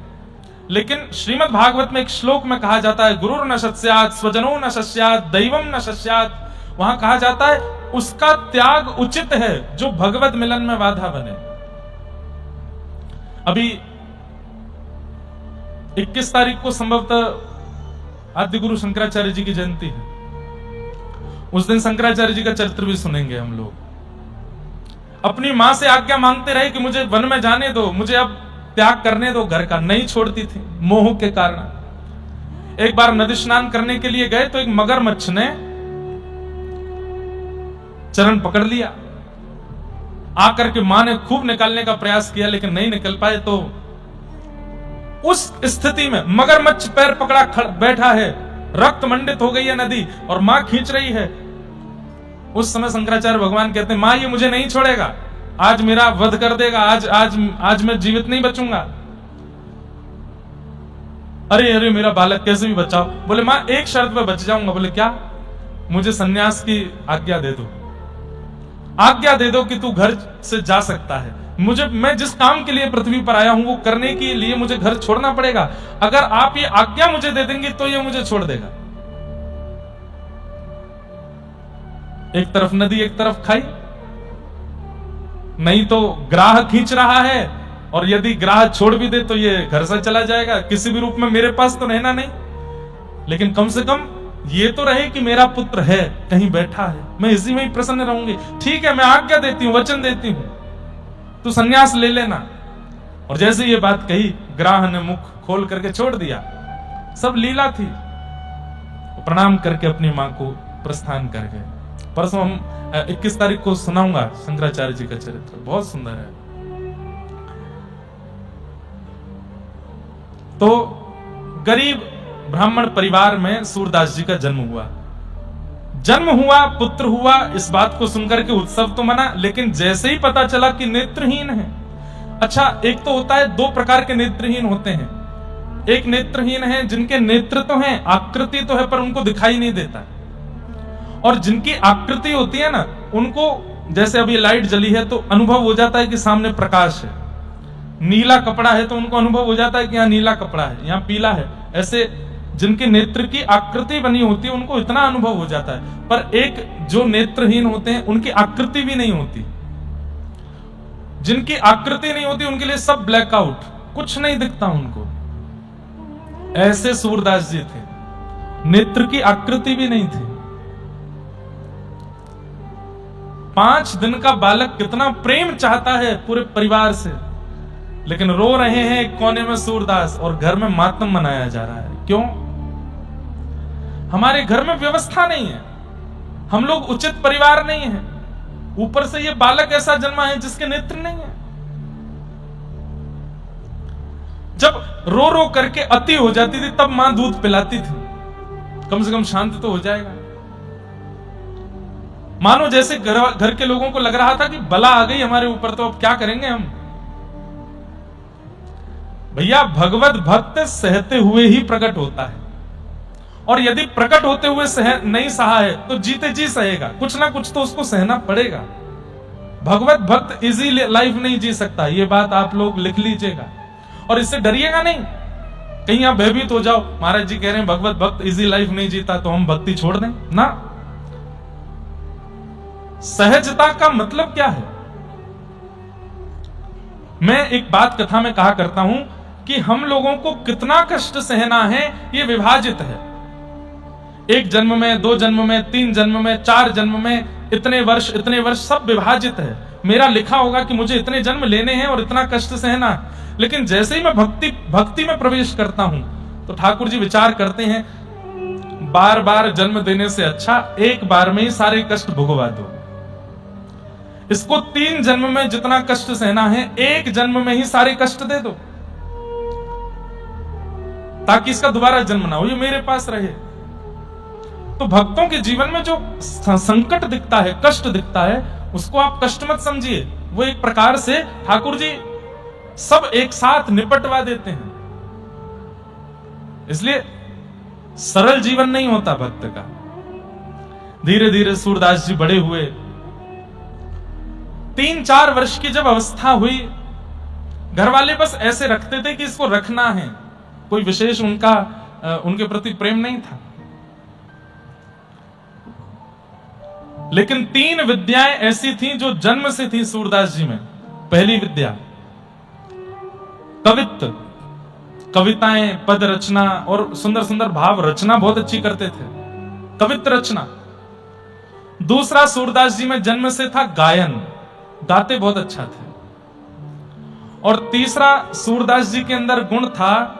लेकिन श्रीमद् भागवत में एक श्लोक में कहा जाता है, गुरुर न शस्यात् स्वजनो न शस्यात् दैवम न शस्यात्। वहां कहा जाता है उसका त्याग उचित है जो भगवत मिलन में बाधा बने। अभी 21 तारीख को संभवतः आद्य गुरु शंकराचार्य जी की जयंती है। उस दिन शंकराचार्य जी का चरित्र भी सुनेंगे हम लोग। अपनी मां से आज्ञा मांगते रहे कि मुझे वन में जाने दो, मुझे अब त्याग करने दो घर का। नहीं छोड़ती थी मोह के कारण। एक बार नदी स्नान करने के लिए गए तो एक मगरमच्छ ने चरण पकड़ लिया। आकर के मां ने खूब निकालने का प्रयास किया लेकिन नहीं निकल पाए। तो उस स्थिति में मगरमच्छ पैर पकड़ा बैठा है, रक्त मंडित हो गई है नदी और मां खींच रही है। उस समय शंकराचार्य भगवान कहते हैं, मां ये मुझे नहीं छोड़ेगा, आज मेरा वध कर देगा, आज मैं जीवित नहीं बचूंगा। अरे अरे मेरा बालक कैसे भी बचाओ। बोले मां एक शर्त पे बच जाऊंगा। बोले क्या? मुझे सन्यास की आज्ञा दे दो, आज्ञा दे दो कि तू घर से जा सकता है। मैं जिस काम के लिए पृथ्वी पर आया हूं वो करने के लिए मुझे घर छोड़ना पड़ेगा। अगर आप ये आज्ञा मुझे दे देंगे तो ये मुझे छोड़ देगा। एक तरफ नदी एक तरफ खाई, नहीं तो ग्राह खींच रहा है और यदि ग्राह छोड़ भी दे तो ये घर से चला जाएगा। किसी भी रूप में मेरे पास तो रहना नहीं, लेकिन कम से कम ये तो रहे कि मेरा पुत्र है, कहीं बैठा है, मैं इसी में ही प्रसन्न रहूंगी। ठीक है, मैं आज्ञा देती हूं, वचन देती हूं, तू संन्यास ले लेना। और जैसे ये बात कही, ग्राह ने मुख खोल करके छोड़ दिया। सब लीला थी। प्रणाम करके अपनी मां को प्रस्थान कर गए। परसों हम 21 तारीख को सुनाऊंगा शंकराचार्य जी का चरित्र, बहुत सुंदर है। तो गरीब ब्राह्मण परिवार में सूरदास जी का जन्म हुआ, पुत्र हुआ। इस बात को सुनकर के उत्सव तो मना, लेकिन जैसे ही पता चला कि नेत्रहीन है। अच्छा, एक तो होता है, दो प्रकार के नेत्रहीन होते हैं। एक नेत्रहीन है जिनके नेत्र तो हैं, आकृति तो है पर उनको दिखाई नहीं देता। और जिनकी आकृति होती है ना, उनको जैसे अभी लाइट जली है तो अनुभव हो जाता है कि सामने प्रकाश है। नीला कपड़ा है तो उनको अनुभव हो जाता है कि यहाँ नीला कपड़ा है, यहाँ पीला है। ऐसे जिनके नेत्र की आकृति बनी होती है उनको इतना अनुभव हो जाता है। पर एक जो नेत्रहीन होते हैं उनकी आकृति भी नहीं होती। जिनकी आकृति नहीं होती उनके लिए सब ब्लैकआउट, कुछ नहीं दिखता उनको। ऐसे सूरदास जी थे, नेत्र की आकृति भी नहीं थी। 5 दिन का बालक कितना प्रेम चाहता है पूरे परिवार से, लेकिन रो रहे हैं एक कोने में सूरदास और घर में मातम मनाया जा रहा है। क्यों? हमारे घर में व्यवस्था नहीं है, हम लोग उचित परिवार नहीं है। ऊपर से ये बालक ऐसा जन्मा है जिसके नेत्र नहीं है। जब रो रो करके अति हो जाती थी तब मां दूध पिलाती थी, कम से कम शांत तो हो जाएगा। मानो जैसे घर के लोगों को लग रहा था कि बला आ गई हमारे ऊपर, तो अब क्या करेंगे हम। भैया, भगवत भक्त सहते हुए ही प्रकट होता है, और यदि प्रकट होते हुए नहीं सहा है तो जीते जी सहेगा। कुछ ना कुछ तो उसको सहना पड़ेगा। भगवत भक्त इजी लाइफ नहीं जी सकता, ये बात आप लोग लिख लीजिएगा। और इससे डरिएगा नहीं, कहीं आप भयभीत हो जाओ, महाराज जी कह रहे हैं भगवत भक्त इजी लाइफ नहीं जीता तो हम भक्ति छोड़ दें ना। सहजता का मतलब क्या है? मैं एक बात कथा में कहा करता हूं कि हम लोगों को कितना कष्ट सहना है ये विभाजित है। 1 जन्म में, 2 जन्म में, 3 जन्म में, 4 जन्म में, इतने वर्ष सब विभाजित है। मेरा लिखा होगा कि मुझे इतने जन्म लेने हैं और इतना कष्ट सहना। लेकिन जैसे ही मैं भक्ति में प्रवेश करता हूं तो ठाकुर जी विचार करते हैं, बार बार जन्म देने से अच्छा एक बार में ही सारे कष्ट भुगवा दो। इसको 3 जन्म में जितना कष्ट सहना है 1 जन्म में ही सारे कष्ट दे दो, ताकि इसका दोबारा जन्म ना हो, ये मेरे पास रहे। तो भक्तों के जीवन में जो संकट दिखता है, कष्ट दिखता है, उसको आप कष्ट मत समझिए। वो एक प्रकार से ठाकुर जी सब एक साथ निपटवा देते हैं। इसलिए सरल जीवन नहीं होता भक्त का। धीरे धीरे सूरदास जी बड़े हुए। 3-4 वर्ष की जब अवस्था हुई, घर वाले बस ऐसे रखते थे कि इसको रखना है, कोई विशेष उनके प्रति प्रेम नहीं था। लेकिन 3 विद्याएं ऐसी थीं जो जन्म से थी सूरदास जी में। पहली विद्या कवित्व, कविताएं, पद रचना और सुंदर सुंदर भाव रचना बहुत अच्छी करते थे, कवित्व रचना। दूसरा सूरदास जी में जन्म से था गायन, गाते बहुत अच्छा थे। और तीसरा सूरदास जी के अंदर गुण था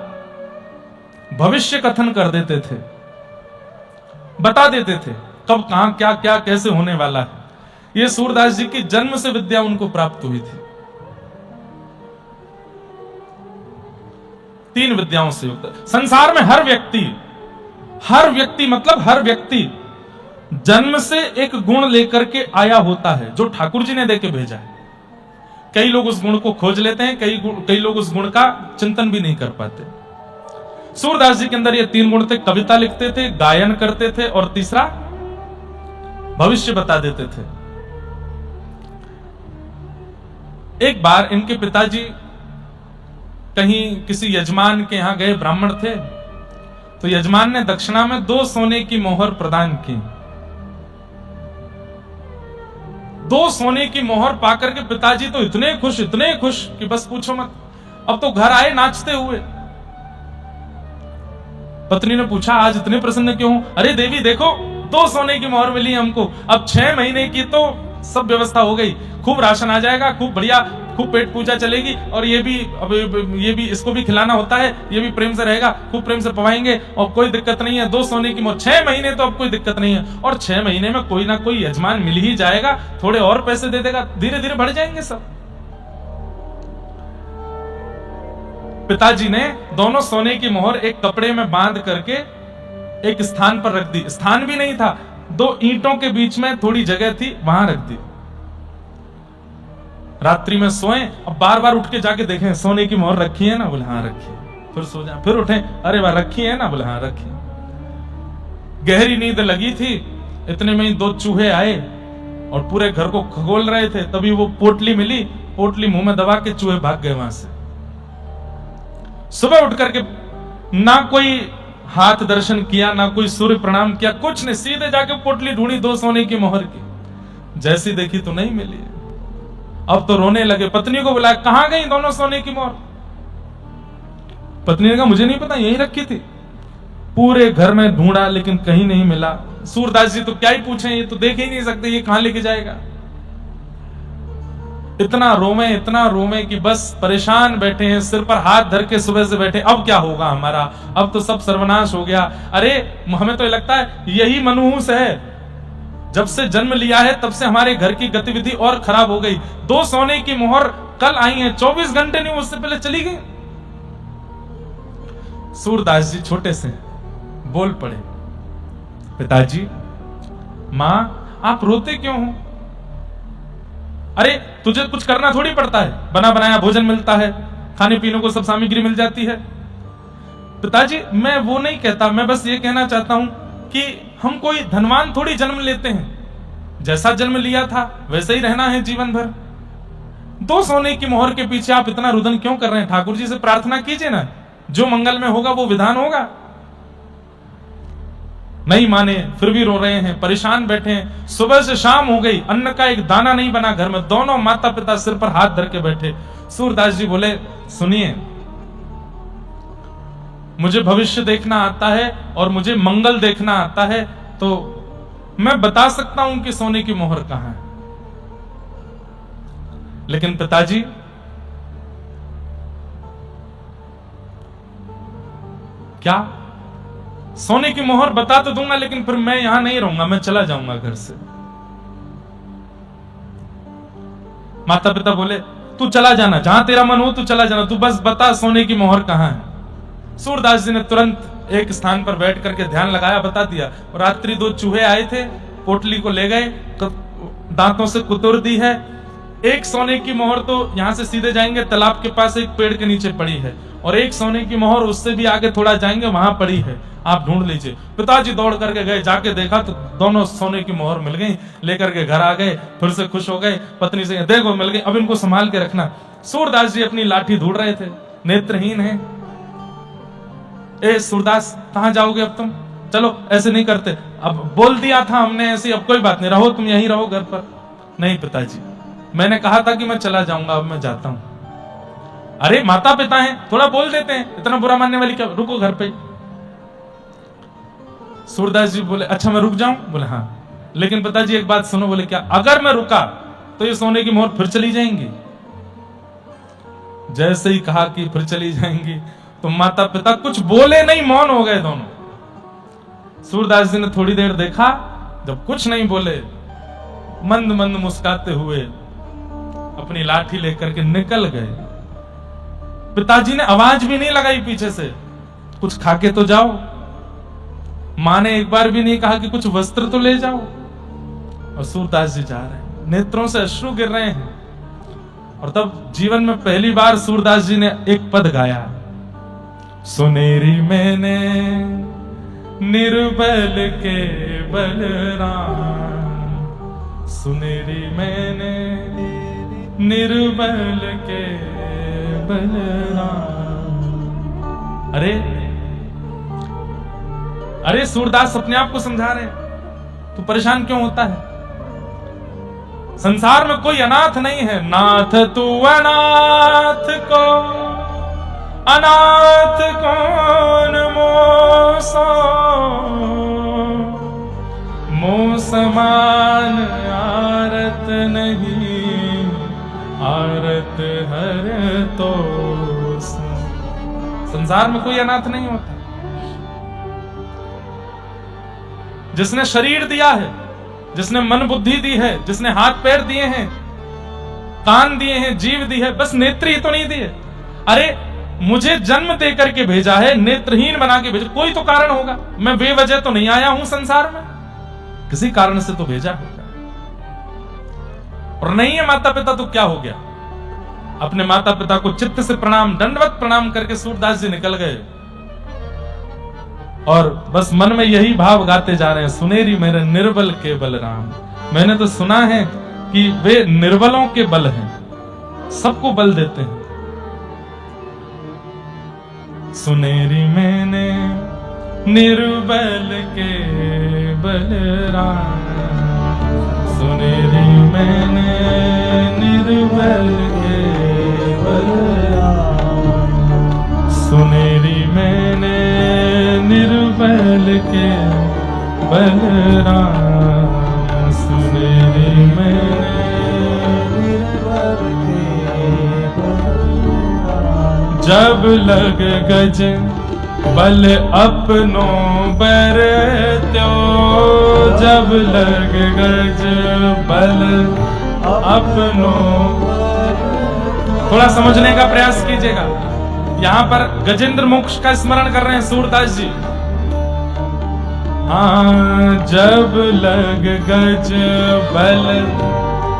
भविष्य कथन कर देते थे, बता देते थे कब कहां क्या क्या कैसे होने वाला है। यह सूरदास जी की जन्म से विद्या उनको प्राप्त हुई थी। 3 विद्याओं से युक्त। संसार में हर व्यक्ति मतलब हर व्यक्ति जन्म से एक गुण लेकर के आया होता है जो ठाकुर जी ने देके भेजा है। कई लोग उस गुण को खोज लेते हैं, कई लोग उस गुण का चिंतन भी नहीं कर पाते। सूरदास जी के अंदर ये 3 गुण थे, कविता लिखते थे, गायन करते थे और तीसरा भविष्य बता देते थे। एक बार इनके पिताजी कहीं किसी यजमान के यहां गए, ब्राह्मण थे, तो यजमान ने दक्षिणा में 2 सोने की मोहर प्रदान की। 2 सोने की मोहर पाकर के पिताजी तो इतने खुश कि बस पूछो मत। अब तो घर आए नाचते हुए। पत्नी ने पूछा आज इतने प्रसन्न क्यों? अरे देवी देखो 2 सोने की मोहर मिली हमको, अब 6 महीने की तो सब व्यवस्था हो गई, खूब राशन आ जाएगा, खूब बढ़िया, खूब पेट पूजा चलेगी और ये भी इसको भी खिलाना होता है, ये भी प्रेम से रहेगा, खूब प्रेम से पवाएंगे और कोई दिक्कत नहीं है। 2 सोने की मोहर, 6 महीने तो अब कोई दिक्कत नहीं है। और 6 महीने में कोई ना कोई यजमान मिल ही जाएगा, थोड़े और पैसे दे देगा, धीरे धीरे बढ़ जाएंगे सब। पिताजी ने दोनों सोने की मोहर एक कपड़े में बांध करके एक स्थान पर रख दी। स्थान भी नहीं था, 2 ईंटों के बीच में थोड़ी जगह थी, वहां रख दी। रात्रि में सोए, अब बार बार उठ के जाके देखें सोने की मोहर रखी है ना, बोले हाँ रखी है। फिर सो जाए, फिर उठे, अरे वाह रखी है ना, बोले हाँ रखी। गहरी नींद लगी थी, इतने में ही 2 चूहे आए और पूरे घर को खगोल रहे थे। तभी वो पोटली मिली, पोटली मुंह में दबा के चूहे भाग गए वहां से। सुबह उठ करके ना कोई हाथ दर्शन किया, ना कोई सूर्य प्रणाम किया, कुछ नहीं, सीधे जाके पोटली ढूंढी 2 सोने की मोहर की। जैसी देखी तो नहीं मिली। अब तो रोने लगे, पत्नी को बुलाया, कहां गई दोनों सोने की मोहर? पत्नी ने कहा मुझे नहीं पता, यहीं रखी थी। पूरे घर में ढूंढा लेकिन कहीं नहीं मिला। सूरदास जी तो क्या ही पूछें, ये तो देख ही नहीं सकते, ये कहां लेके जाएगा। इतना रोवे कि बस परेशान बैठे हैं, सिर पर हाथ धर के सुबह से बैठे, अब क्या होगा हमारा, अब तो सब सर्वनाश हो गया। अरे हमें तो लगता है यही मनहूस है, जब से जन्म लिया है तब से हमारे घर की गतिविधि और खराब हो गई। 2 सोने की मोहर कल आई है, 24 घंटे नहीं, उससे पहले चली गई। सूरदास जी छोटे से बोल पड़े, पिताजी, मां आप रोते क्यों हो? अरे तुझे कुछ करना थोड़ी पड़ता है, बना बनाया भोजन मिलता है, खाने पीने को सब सामग्री मिल जाती है। पिताजी मैं वो नहीं कहता, मैं बस ये कहना चाहता हूं कि हम कोई धनवान थोड़ी जन्म लेते हैं, जैसा जन्म लिया था वैसे ही रहना है जीवन भर। 2 सोने की मोहर के पीछे आप इतना रुदन क्यों कर रहे हैं? ठाकुर जी से प्रार्थना कीजिए ना, जो मंगल में होगा वो विधान होगा। नहीं माने, फिर भी रो रहे हैं, परेशान बैठे हैं। सुबह से शाम हो गई, अन्न का एक दाना नहीं बना घर में। दोनों माता पिता सिर पर हाथ धर के बैठे। सूरदास जी बोले सुनिए, मुझे भविष्य देखना आता है और मुझे मंगल देखना आता है, तो मैं बता सकता हूं कि सोने की मोहर कहां है। लेकिन पिताजी क्या, सोने की मोहर बता तो दूंगा लेकिन फिर मैं यहां नहीं रहूंगा, मैं चला जाऊंगा घर से। माता पिता बोले तू चला जाना, जहां तेरा मन हो तू चला जाना, तू बस बता सोने की मोहर कहां है। सूरदास जी ने तुरंत एक स्थान पर बैठ करके ध्यान लगाया, बता दिया। और रात्रि 2 चूहे आए थे, पोटली को ले गए, दांतों से कुतुर दी है। एक सोने की मोहर तो यहां से सीधे जाएंगे, तालाब के पास एक पेड़ के नीचे पड़ी है, और एक सोने की मोहर उससे भी आगे थोड़ा जाएंगे, वहां पड़ी है, आप ढूंढ लीजिए। पिताजी दौड़ करके गए, जाके देखा तो दोनों सोने की मोहर मिल गई। लेकर के घर आ गए, फिर से खुश हो गए, पत्नी से देखो मिल गई, अब इनको संभाल के रखना। सूरदास जी अपनी लाठी ढूंढ रहे थे, नेत्रहीन है। ए सूरदास, कहां जाओगे अब तुम? चलो ऐसे नहीं करते, अब बोल दिया था हमने ऐसे, अब कोई बात नहीं, रहो तुम यहीं रहो घर पर। नहीं पिताजी, मैंने कहा था कि मैं चला जाऊंगा, अब मैं जाता हूं। अरे माता पिता हैं, थोड़ा बोल देते हैं, इतना बुरा मानने वाली क्या, रुको घर पे। सूरदास जी बोले अच्छा मैं रुक जाऊं? बोले हाँ। लेकिन पिताजी एक बात सुनो। बोले क्या? अगर मैं रुका तो ये सोने की मोहर फिर चली जाएंगी। जैसे ही कहा कि फिर चली जाएंगी तो माता पिता कुछ बोले नहीं, मौन हो गए दोनों। सूरदास जी ने थोड़ी देर देखा, जब कुछ नहीं बोले, मंद मंद मुस्कुराते हुए अपनी लाठी लेकर के निकल गए। पिताजी ने आवाज भी नहीं लगाई पीछे से, कुछ खा के तो जाओ। मां ने एक बार भी नहीं कहा कि कुछ वस्त्र तो ले जाओ। और सूरदास जी जा रहे हैं, नेत्रों से अश्रु गिर रहे हैं। और तब जीवन में पहली बार सूरदास जी ने एक पद गाया, सुनेरी मैंने निर्बल के बलराम, सुनेरी मैंने निर्बल के बलराम। अरे सूरदास अपने आप को समझा रहे, तू परेशान क्यों होता है? संसार में कोई अनाथ नहीं है। नाथ तू अनाथ को, अनाथ कौन मोसो, मोह समान आरत नहीं, आरत हर तो। संसार में कोई अनाथ नहीं होता। जिसने शरीर दिया है, जिसने मन बुद्धि दी है, जिसने हाथ पैर दिए हैं, कान दिए हैं, जीव दी है, बस नेत्र ही तो नहीं दिए। अरे मुझे जन्म दे करके भेजा है, नेत्रहीन बना के भेजा, कोई तो कारण होगा। मैं बेवजह तो नहीं आया हूं संसार में, किसी कारण से तो भेजा होगा। और नहीं है माता पिता तो क्या हो गया? अपने माता पिता को चित्त से प्रणाम, दंडवत प्रणाम करके सूरदास जी निकल गए। और बस मन में यही भाव गाते जा रहे हैं, सुनेरी मेरे निर्बल के बलराम। मैंने तो सुना है कि वे निर्बलों के बल हैं, सबको बल देते हैं। सुनेरी मैंने निर्बल के बलराम, सुनेरी मैंने निर्बल के बलराम, सुनेरी मैंने निर्बल के बलराम, सुनेरी मैंने निर्बल के बलराम। जब लग गज बल अपनों बर त्यो, जब लग गज बल अपनों। थोड़ा समझने का प्रयास कीजिएगा। यहां पर गजेंद्र मोक्ष का स्मरण कर रहे हैं सूरदास जी। हाँ, जब लग गज बल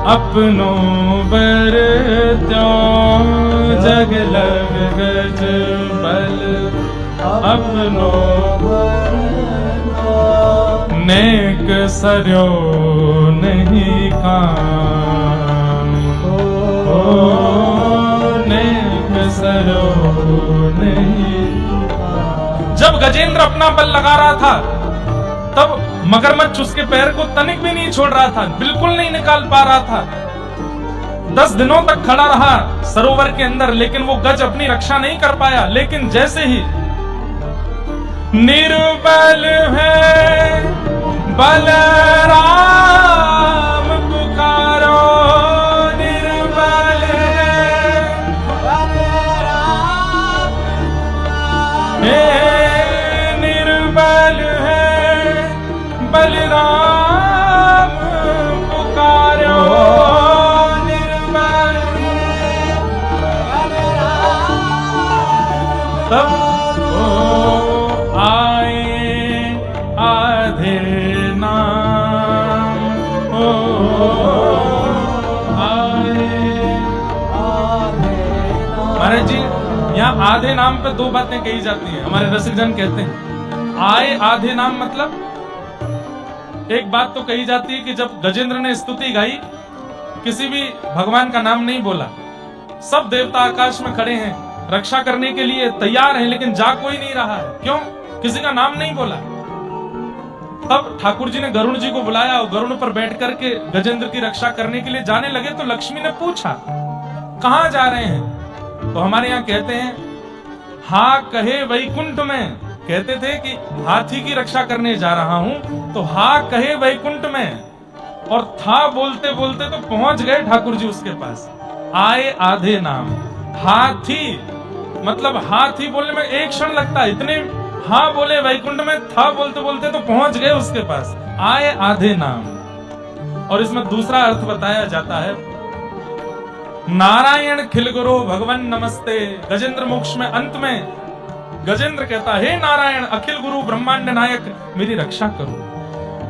अपनों बर त्यों, जग लग गज बल अपनों बर त्यों, नेक सरयो नहीं काम, नेक सरयो नहीं। जब गजेंद्र अपना बल लगा रहा था तब मगरमच्छ उसके पैर को तनिक भी नहीं छोड़ रहा था, बिल्कुल नहीं निकाल पा रहा था। 10 दिनों तक खड़ा रहा सरोवर के अंदर, लेकिन वो गज अपनी रक्षा नहीं कर पाया। लेकिन जैसे ही निर्बल है बलराम पुकारो, निर्बल है बलराम, निर्बल है बलराम पुकारो, निर्बल है बलराम। तब आए आधे नाम यहाँ आधे नाम पे दो बातें कही जाती हैं। हमारे रसिकजन कहते हैं आए आधे नाम, मतलब एक बात तो कही जाती है कि जब गजेंद्र ने स्तुति गाई, किसी भी भगवान का नाम नहीं बोला, सब देवता आकाश में खड़े हैं, रक्षा करने के लिए तैयार हैं, लेकिन जा कोई नहीं रहा है। क्यों? किसी का नाम नहीं बोला। तब ठाकुर जी ने गरुड़ जी को बुलाया और गरुड़ पर बैठ करके गजेंद्र की रक्षा करने के लिए जाने लगे तो लक्ष्मी ने पूछा कहां जा रहे हैं? तो हमारे यहाँ कहते हैं हा कहे वैकुंठ में, कहते थे कि हाथी की रक्षा करने जा रहा हूं, तो हा कहे वैकुंठ में, और था बोलते बोलते तो पहुंच गए ठाकुर जी उसके पास। आए आधे नाम, हाथी मतलब हाथी बोलने में एक क्षण लगता है, इतने हाँ बोले वैकुंठ में, था बोलते बोलते तो पहुंच गए उसके पास। आए आधे नाम। और इसमें दूसरा अर्थ बताया जाता है नारायण खिलगुरु भगवन नमस्ते। गजेंद्र मोक्ष में अंत में गजेंद्र कहता हे नारायण अखिल गुरु ब्रह्मांड नायक मेरी रक्षा करो।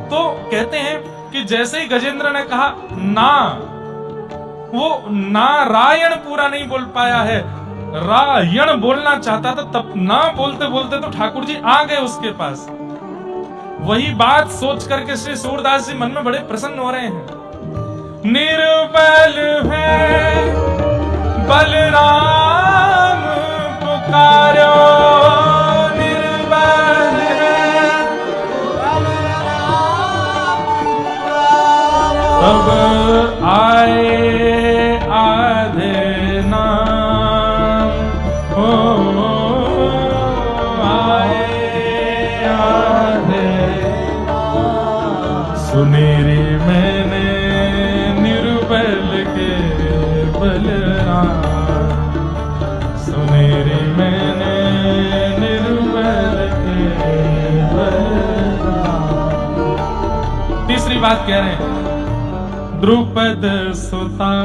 तो कहते हैं कि जैसे ही गजेंद्र ने कहा ना, वो नारायण पूरा नहीं बोल पाया है, रायण बोलना चाहता था, तब ना बोलते बोलते तो ठाकुर जी आ गए उसके पास। वही बात सोच करके श्री सूरदास जी मन में बड़े प्रसन्न हो रहे हैं। निर्बल है बलराम पुकारो, निर्बल है अब आए आधे नाम, हो आए आधे सुनेरी मैंने निर्बल के बलराम, सुनेरी मैंने निर्बल के बलराम। तीसरी बात कह रहे हैं द्रुपद सुता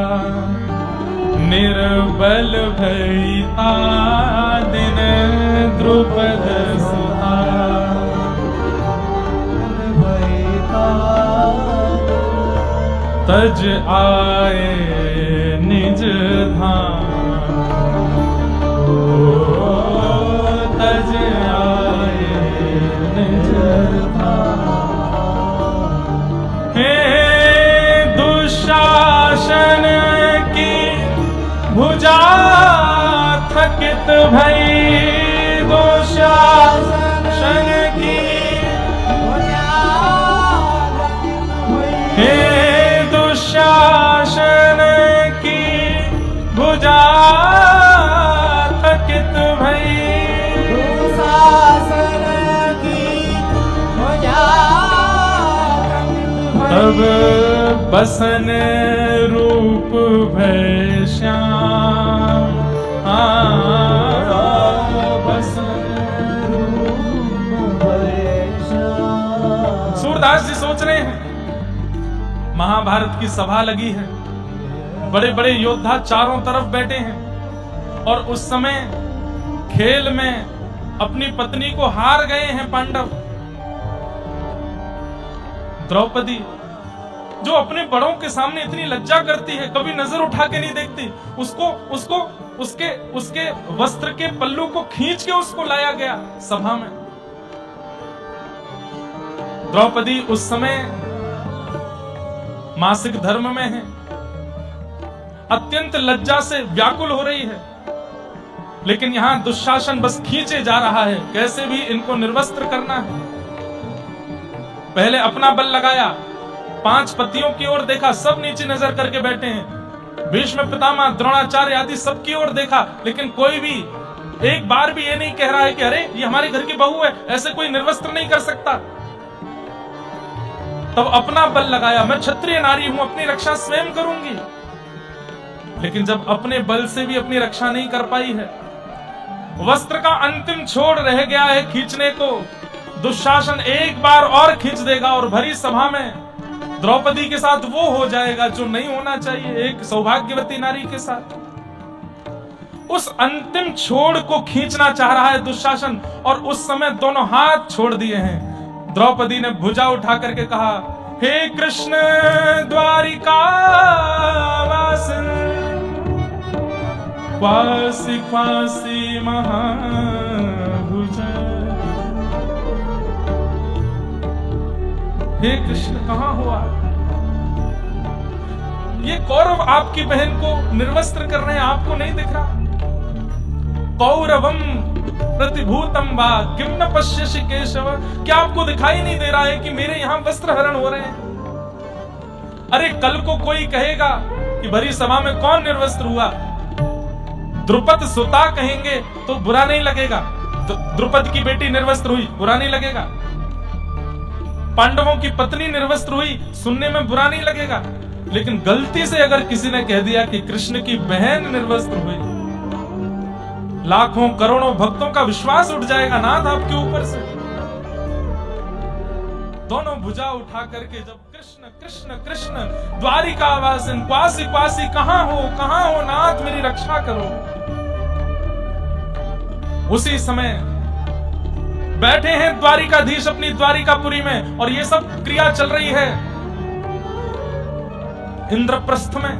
निर्बल भईता दिन, द्रुपद सुता तज आए निज धाम, तज आए निज धाम। हे दुशासन की भुजा थकित भई, दुशासन की हे दुशासन की भुजा थकित भई, दुशासन की भुजा तब बसन रूप भय श्याम, बसन रूप भय श्याम। सूरदास जी सोच रहे हैं महाभारत की सभा लगी है, बड़े बड़े योद्धा चारों तरफ बैठे हैं, और उस समय खेल में अपनी पत्नी को हार गए हैं पांडव। द्रौपदी जो अपने बड़ों के सामने इतनी लज्जा करती है, कभी नजर उठा के नहीं देखती, उसको उसके वस्त्र के पल्लू को खींच के उसको लाया गया सभा में। द्रौपदी उस समय मासिक धर्म में है, अत्यंत लज्जा से व्याकुल हो रही है, लेकिन यहां दुशासन बस खींचे जा रहा है, कैसे भी इनको निर्वस्त्र करना है। पहले अपना बल लगाया, 5 पतियों की ओर देखा, सब नीचे नजर करके बैठे हैं। भीष्म पितामह द्रोणाचार्य आदि सबकी ओर देखा, लेकिन कोई भी एक बार भी ये नहीं कह रहा है कि अरे ये हमारे घर की बहू है, ऐसे कोई निर्वस्त्र नहीं कर सकता। तब अपना बल लगाया, मैं क्षत्रिय नारी हूं, अपनी रक्षा स्वयं करूंगी। लेकिन जब अपने बल से भी अपनी रक्षा नहीं कर पाई है, वस्त्र का अंतिम छोड़ रह गया है खींचने को, दुशासन एक बार और खींच देगा और भरी सभा में द्रौपदी के साथ वो हो जाएगा जो नहीं होना चाहिए, एक सौभाग्यवती नारी के साथ। उस अंतिम छोड़ को खींचना चाह रहा है दुशासन, और उस समय दोनों हाथ छोड़ दिए हैं। द्रौपदी ने भुजा उठा करके कहा, हे कृष्ण द्वारिका वासन, क्वासी क्वासी महाभुज। हे कृष्ण कहां हो आप? ये कौरव आपकी बहन को निर्वस्त्र कर रहे हैं, आपको नहीं दिख रहा? कौरवम प्रतिभूतम वा किम न पश्यसि केशव। क्या आपको दिखाई नहीं दे रहा है कि मेरे यहां वस्त्र हरण हो रहे हैं? अरे कल को कोई कहेगा कि भरी सभा में कौन निर्वस्त्र हुआ, द्रुपद सुता कहेंगे तो बुरा नहीं लगेगा। द्रुपद की बेटी निर्वस्त्र हुई, बुरा नहीं लगेगा। पांडवों की पत्नी निर्वस्त्र हुई, सुनने में बुरा नहीं लगेगा। लेकिन गलती से अगर किसी ने कह दिया कि कृष्ण की बहन निर्वस्त्र हुई, लाखों करोड़ों भक्तों का विश्वास उठ जाएगा नाथ आपके ऊपर से। दोनों भुजा उठा करके जब कृष्ण कृष्ण कृष्ण द्वारिका वासिन क्वासी क्वासी कहां हो नाथ मेरी रक्षा करो। उसी समय बैठे हैं द्वारिकाधीश अपनी द्वारिकापुरी में और ये सब क्रिया चल रही है इंद्रप्रस्थ में।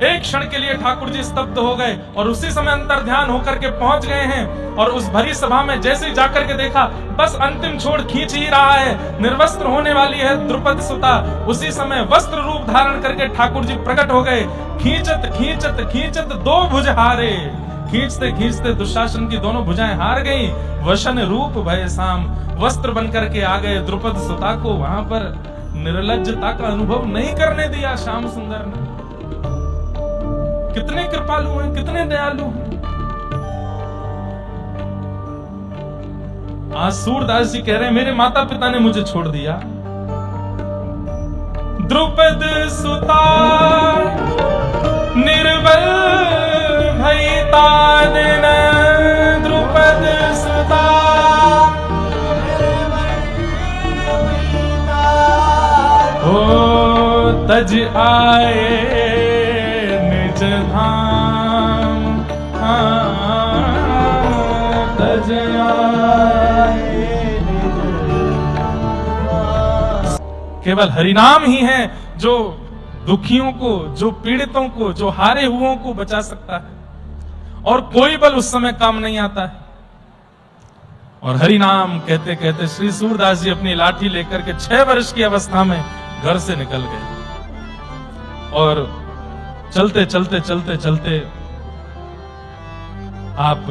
एक क्षण के लिए ठाकुर जी स्तब्ध हो गए और उसी समय अंतर ध्यान होकर के पहुंच गए हैं। और उस भरी सभा में जैसे ही जाकर के देखा, बस अंतिम छोड़ खींच ही रहा है, निर्वस्त्र होने वाली है द्रुपद सुता। उसी समय वस्त्र रूप धारण करके ठाकुर जी प्रकट हो गए। खींचत खींचत खींचत दो भुज हारे, खींचते खींचते दुशासन की दोनों भुजाएं हार गई। वशन रूप भय साम, वस्त्र बन करके आ गए। द्रुपद सुता को वहां पर निर्लज्जता का अनुभव नहीं करने दिया श्याम सुंदर ने। कितने कृपालु हैं, कितने दयालु हैं। आज सूरदास जी कह रहे हैं मेरे माता पिता ने मुझे छोड़ दिया। द्रुपद सुता निर्बल भयतान, द्रुपद सुता हो तज आए निज धाम, तज आए केवल हरिनाम ही है जो दुखियों को, जो पीड़ितों को, जो हारे हुओं को बचा सकता है और कोई बल उस समय काम नहीं आता है। और हरिनाम कहते कहते श्री सूरदास जी अपनी लाठी लेकर के 6 वर्ष की अवस्था में घर से निकल गए और चलते चलते चलते चलते आप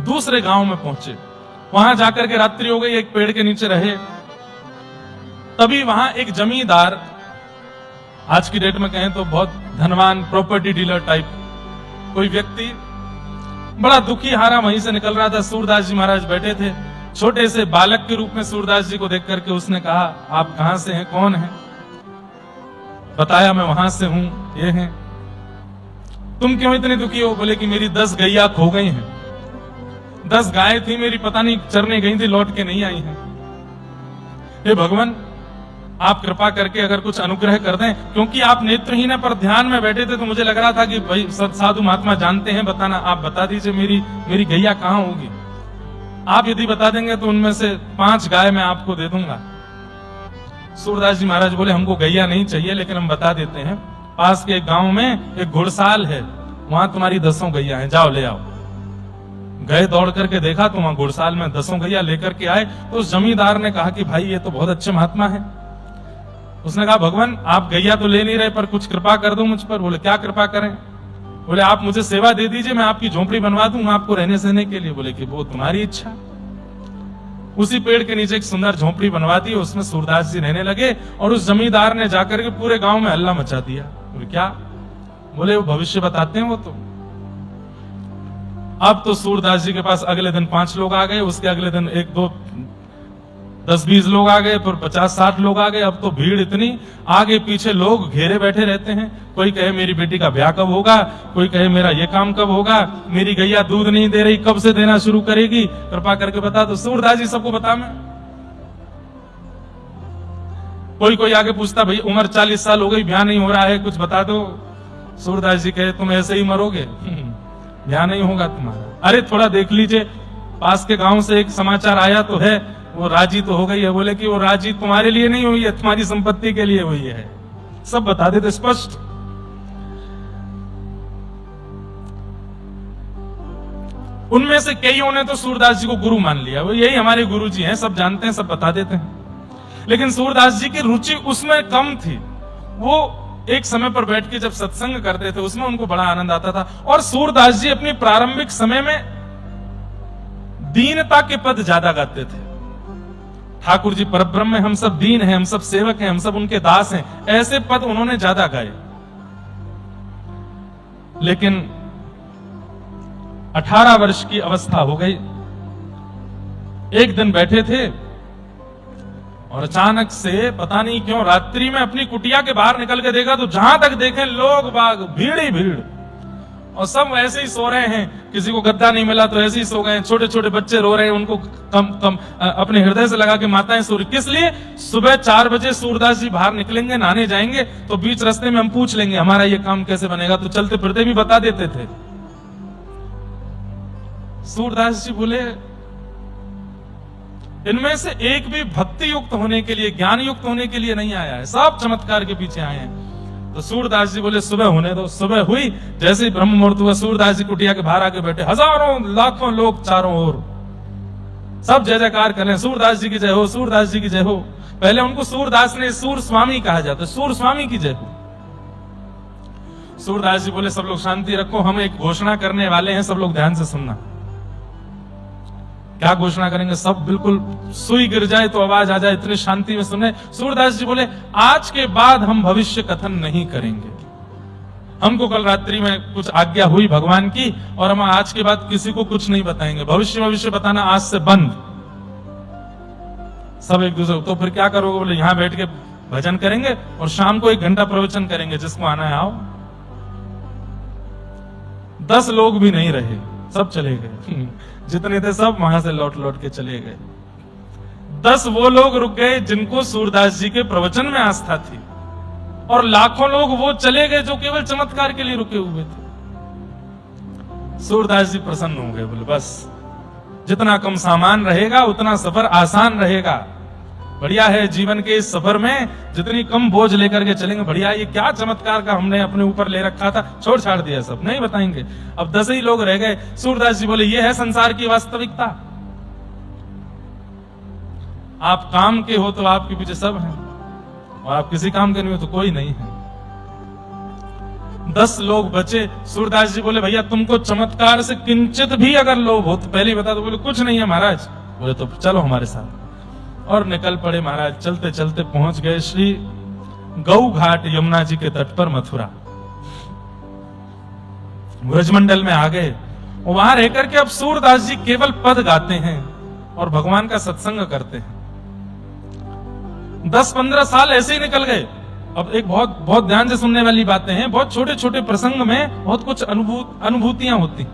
दूसरे गांव में पहुंचे। वहां जाकर के रात्रि हो गई, एक पेड़ के नीचे रहे। तभी वहां एक जमींदार, आज की डेट में कहें तो बहुत धनवान प्रॉपर्टी डीलर टाइप कोई व्यक्ति, बड़ा दुखी हारा वहीं से निकल रहा था। सूरदास जी महाराज बैठे थे। छोटे से बालक के रूप में सूरदास जी को देख करके उसने कहा, आप कहां से हैं, कौन हैं? बताया मैं वहां से हूं, ये हैं। तुम क्यों इतने दुखी हो? बोले कि मेरी 10 गैया खो गई हैं। 10 गाय थी मेरी, पता नहीं चरने गई थी, लौट के नहीं आई हैं। हे भगवान, आप कृपा करके अगर कुछ अनुग्रह कर दें, क्योंकि आप नेत्रहीन पर ध्यान में बैठे थे तो मुझे लग रहा था कि भाई साधु महात्मा जानते हैं, बताना, आप बता दीजिए मेरी गैया कहां होगी। आप यदि बता देंगे तो उनमें से 5 गाय मैं आपको दे दूंगा। सूरदास जी महाराज बोले हमको गैया नहीं चाहिए, लेकिन हम बता देते हैं, पास के एक गांव में एक घुड़साल है, वहां तुम्हारी 10 गैया हैं, जाओ ले आओ। गए, दौड़ करके देखा तो वहां घुड़साल में 10 गैया लेकर के आए। तो उस जमींदार ने कहा कि भाई ये तो बहुत अच्छे महात्मा है। उसने कहा भगवान आप गैया तो ले नहीं रहे, पर कुछ कृपा कर दो मुझ पर। बोले क्या कृपा करें? बोले आप मुझे सेवा दे दीजिए, मैं आपकी झोंपड़ी बनवा दूंगा आपको रहने सहने के लिए। बोले कि वो तुम्हारी इच्छा। उसी पेड़ के नीचे एक सुंदर झोंपड़ी बनवा दी, उसमें सूरदास जी रहने लगे। और उस जमींदार ने जाकर के पूरे गांव में हल्ला मचा दिया। बोले क्या? बोले वो भविष्य बताते हैं वो तो। अब तो सूरदास जी के पास अगले दिन 5 लोग आ गए, उसके अगले दिन 1, 2, 10-20 लोग आ गए, फिर 50-60 लोग आ गए। अब तो भीड़ इतनी, आगे पीछे लोग घेरे बैठे रहते हैं। कोई कहे मेरी बेटी का ब्याह कब होगा, कोई कहे मेरा ये काम कब होगा, मेरी गैया दूध नहीं दे रही, कब से देना शुरू करेगी, कृपा करके बता दो। सूरदास जी सबको बता मैं। कोई आगे पूछता भाई उम्र 40 साल हो गई, ब्याह नहीं हो रहा है, कुछ बता दो। सूरदास जी कहे तुम ऐसे ही मरोगे, ब्याह नहीं होगा तुम्हारा। अरे थोड़ा देख लीजिए, पास के गांव से एक समाचार आया तो है, वो राजी तो हो गई है। बोले कि वो राजी तुम्हारे लिए नहीं हुई है, तुम्हारी संपत्ति के लिए हुई है। सब बता देते स्पष्ट। उनमें से कईयों ने तो सूरदास जी को गुरु मान लिया, वो यही हमारे गुरु जी हैं, सब जानते हैं, सब बता देते हैं। लेकिन सूरदास जी की रुचि उसमें कम थी। वो एक समय पर बैठ के जब सत्संग करते थे उसमें उनको बड़ा आनंद आता था। और सूरदास जी अपनी प्रारंभिक समय में दीनता के पद ज्यादा गाते थे। ठाकुर जी परब्रह्म है, हम सब दीन हैं, हम सब सेवक हैं, हम सब उनके दास हैं, ऐसे पद उन्होंने ज्यादा गाए। लेकिन 18 वर्ष की अवस्था हो गई। एक दिन बैठे थे और अचानक से पता नहीं क्यों रात्रि में अपनी कुटिया के बाहर निकल के देखा तो जहां तक देखे लोग बाग भीड़ ही भीड़, और सब ऐसे ही सो रहे हैं। किसी को गद्दा नहीं मिला तो ऐसे ही सो गए। छोटे छोटे बच्चे रो रहे हैं, उनको कम अपने हृदय से लगा के माताएं सो रही। किस लिए? सुबह 4 बजे सूरदास जी बाहर निकलेंगे, नहाने जाएंगे, तो बीच रास्ते में हम पूछ लेंगे हमारा ये काम कैसे बनेगा, तो चलते फिरते भी बता देते थे। सूरदास जी बोले इनमें से एक भी भक्ति युक्त होने के लिए, ज्ञान युक्त होने के लिए नहीं आया है, सब चमत्कार के पीछे आए हैं। तो सूरदास जी बोले सुबह होने दो। सुबह हुई, जैसे ही ब्रह्म मुहूर्त हुआ सूरदास जी कुटिया के बाहर आके बैठे। हजारों लाखों लोग चारों ओर सब जय जयकार कर रहे हैं, सूरदास जी की जय हो, सूरदास जी की जय हो। पहले उनको सूरदास ने सूर स्वामी कहा जाता, सूर स्वामी की जय हो। सूरदास जी बोले सब लोग शांति रखो, हम एक घोषणा करने वाले हैं, सब लोग ध्यान से सुनना। क्या घोषणा करेंगे? सब बिल्कुल सुई गिर जाए तो आवाज आ जाए, इतनी शांति में सुने। सूरदास जी बोले आज के बाद हम भविष्य कथन नहीं करेंगे। हमको कल रात्रि में कुछ आज्ञा हुई भगवान की, और हम आज के बाद किसी को कुछ नहीं बताएंगे। भविष्य बताना आज से बंद। सब एक दूसरे, तो फिर क्या करोगे? बोले यहां बैठ के भजन करेंगे और शाम को 1 घंटा प्रवचन करेंगे, जिसको आना है आओ। 10 लोग भी नहीं रहे, सब चले गए। जितने थे सब वहां से लौट के चले गए। 10 वो लोग रुक गए जिनको सूरदास जी के प्रवचन में आस्था थी, और लाखों लोग वो चले गए जो केवल चमत्कार के लिए रुके हुए थे। सूरदास जी प्रसन्न हो गए, बोले बस जितना कम सामान रहेगा उतना सफर आसान रहेगा। बढ़िया है, जीवन के इस सफर में जितनी कम बोझ लेकर के चलेंगे बढ़िया। ये क्या चमत्कार का हमने अपने ऊपर ले रखा था, छोड़ छाड़ दिया, सब नहीं बताएंगे। अब 10 ही लोग रह गए। सूरदास जी बोले ये है संसार की वास्तविकता। आप काम के हो तो आपके पीछे सब हैं, और आप किसी काम के नहीं हो तो कोई नहीं है। 10 लोग बचे। सूरदास जी बोले भैया तुमको चमत्कार से किंचित भी अगर लोभ हो तो पहले ही बता दो। बोले कुछ नहीं है महाराज। बोले तो चलो हमारे साथ, और निकल पड़े महाराज। चलते चलते पहुंच गए श्री गौ घाट, यमुना जी के तट पर, मथुरा ब्रजमंडल में आ गए। वहां रहकर के अब सूरदास जी केवल पद गाते हैं और भगवान का सत्संग करते हैं। 10-15 साल ऐसे ही निकल गए। अब एक बहुत ध्यान से सुनने वाली बातें हैं, बहुत छोटे छोटे प्रसंग में बहुत कुछ अनुभूतियां होती।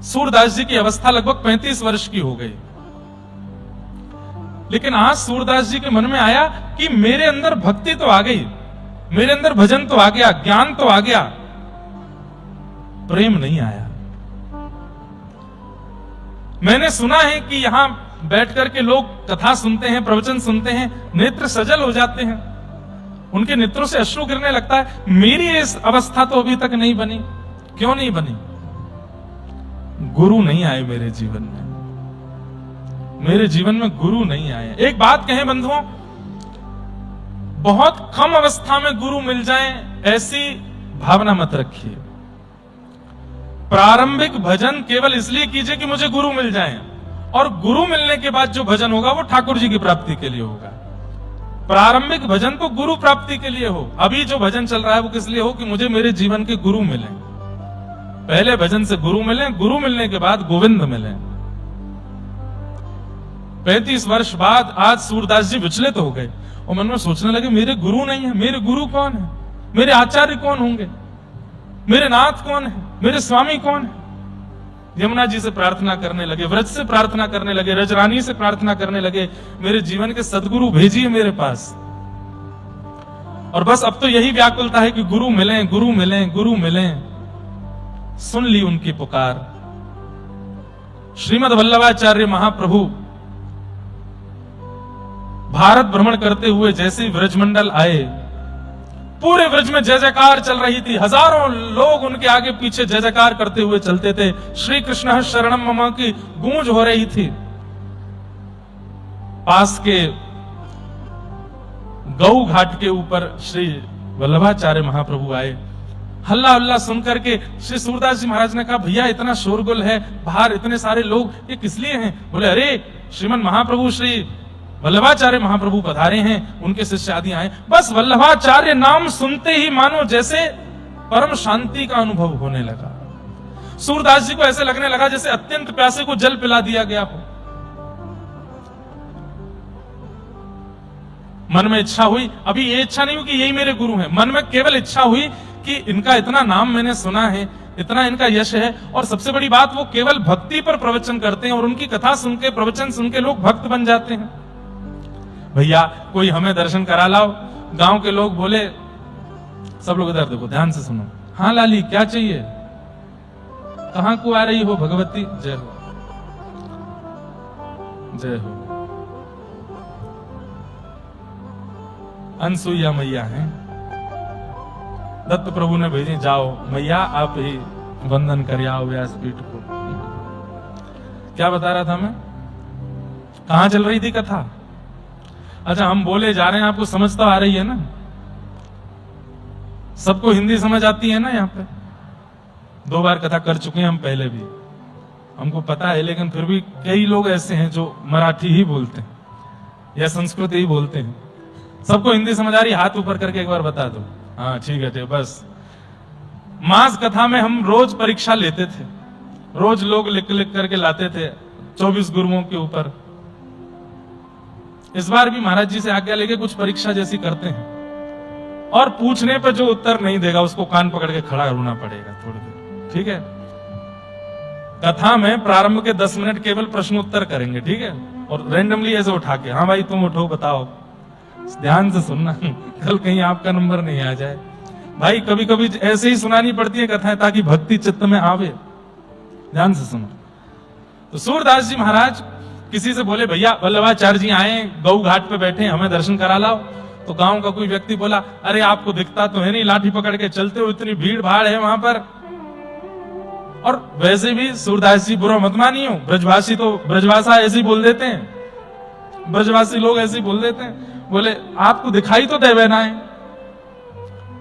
सूरदास जी की अवस्था लगभग 35 वर्ष की हो गई। लेकिन आज सूरदास जी के मन में आया कि मेरे अंदर भक्ति तो आ गई, मेरे अंदर भजन तो आ गया, ज्ञान तो आ गया, प्रेम नहीं आया। मैंने सुना है कि यहां बैठ करके लोग कथा सुनते हैं, प्रवचन सुनते हैं, नेत्र सजल हो जाते हैं, उनके नेत्रों से अश्रु गिरने लगता है। मेरी इस अवस्था तो अभी तक नहीं बनी। क्यों नहीं बनी? गुरु नहीं आए मेरे जीवन में, मेरे जीवन में गुरु नहीं आए। एक बात कहें बंधुओं, बहुत कम अवस्था में गुरु मिल जाएं ऐसी भावना मत रखिए। प्रारंभिक भजन केवल इसलिए कीजिए कि मुझे गुरु मिल जाएं, और गुरु मिलने के बाद जो भजन होगा वो ठाकुर जी की प्राप्ति के लिए होगा। प्रारंभिक भजन तो गुरु प्राप्ति के लिए हो। अभी जो भजन चल रहा है वो किस लिए हो? कि मुझे मेरे जीवन के गुरु मिले। पहले भजन से गुरु मिले, गुरु मिलने के बाद गोविंद मिले। 35 वर्ष बाद आज सूरदास जी विचलित हो गए और मन में सोचने लगे मेरे गुरु नहीं है। मेरे गुरु कौन है? मेरे आचार्य कौन होंगे? मेरे नाथ कौन है? मेरे स्वामी कौन है? यमुना जी से प्रार्थना करने लगे, व्रज से प्रार्थना करने लगे, रजरानी से प्रार्थना करने लगे, मेरे जीवन के सदगुरु भेजिए मेरे पास। और बस अब तो यही व्याकुलता है कि गुरु मिलें, गुरु मिलें, गुरु मिलें। सुन ली उनकी पुकार। श्रीमद वल्लभाचार्य महाप्रभु भारत भ्रमण करते हुए जैसे ही ब्रजमंडल आए, पूरे ब्रज में जय जयकार चल रही थी, हजारों लोग उनके आगे पीछे जय जयकार करते हुए चलते थे। श्री कृष्ण शरणम मम की गूंज हो रही थी। पास के गौ घाट के ऊपर श्री वल्लभाचार्य महाप्रभु आए। हल्ला हल्ला सुनकर के श्री सूरदास जी महाराज ने कहा, भैया इतना शोरगुल है, बाहर इतने सारे लोग, ये किस लिए हैं? बोले, अरे श्रीमन महाप्रभु श्री वल्लभाचार्य महाप्रभु पधारे हैं, उनके शिष्य आदि आए। बस वल्लभाचार्य नाम सुनते ही मानो जैसे परम शांति का अनुभव होने लगा। सूरदास जी को ऐसे लगने लगा जैसे अत्यंत प्यासे को जल पिला दिया गया हो। मन में इच्छा हुई, अभी ये इच्छा नहीं हुई कि यही मेरे गुरु हैं, मन में केवल इच्छा हुई कि इनका इतना नाम मैंने सुना है, इतना इनका यश है, और सबसे बड़ी बात वो केवल भक्ति पर प्रवचन करते हैं और उनकी कथा सुन के, प्रवचन सुन के लोग भक्त बन जाते हैं। भैया कोई हमें दर्शन करा लाओ। गांव के लोग बोले, सब लोग इधर देखो, ध्यान से सुनो। हाँ लाली, क्या चाहिए? कहां को आ रही हो भगवती? जय हो, जय हो। अनसुईया मैया हैं, दत्त प्रभु ने भेजे, जाओ मैया आप ही वंदन कर आओ व्यासपीठ को। क्या बता रहा था मैं? कहां चल रही थी कथा? अच्छा, हम बोले जा रहे हैं, आपको समझ तो आ रही है ना? सबको हिंदी समझ आती है ना? यहाँ पे 2 बार कथा कर चुके हैं हम पहले भी, हमको पता है, लेकिन फिर भी कई लोग ऐसे हैं जो मराठी ही बोलते हैं या संस्कृत ही बोलते हैं। सबको हिंदी समझ आ रही? हाथ ऊपर करके एक बार बता दो। हाँ ठीक है, बस। मास कथा में हम रोज परीक्षा लेते थे, रोज लोग लिख लिख करके लाते थे 24 गुरुओं के ऊपर। इस बार भी महाराज जी से आज्ञा लेके कुछ परीक्षा जैसी करते हैं, और पूछने पर जो उत्तर नहीं देगा उसको कान पकड़ के खड़ा होना पड़ेगा थोड़ी देर, ठीक है? कथा में प्रारंभ के 10 मिनट केवल प्रश्न उत्तर करेंगे, ठीक है? और रैंडमली ऐसे उठा के, हाँ भाई तुम उठो, बताओ, ध्यान से सुनना, कल कहीं आपका नंबर नहीं आ जाए। भाई कभी कभी ऐसे ही सुनानी पड़ती है कथाएं ताकि भक्ति चित्त में आवे। ध्यान से सुनो। तो सूरदास जी महाराज किसी से बोले, भैया वल्लभाचार्य जी आए, गौ घाट पे बैठे, हमें दर्शन करा लाओ। तो गांव का कोई व्यक्ति बोला, अरे आपको दिखता तो है नहीं, लाठी पकड़ के चलते हो, इतनी भीड़ भाड़ है वहां पर। और वैसे भी सूरदास जी बुरा मत मानियो, ब्रजवासी तो ब्रजभाषा ऐसी बोल देते हैं, ब्रजवासी लोग ऐसे बोल देते हैं। बोले, आपको दिखाई तो देवे ना है,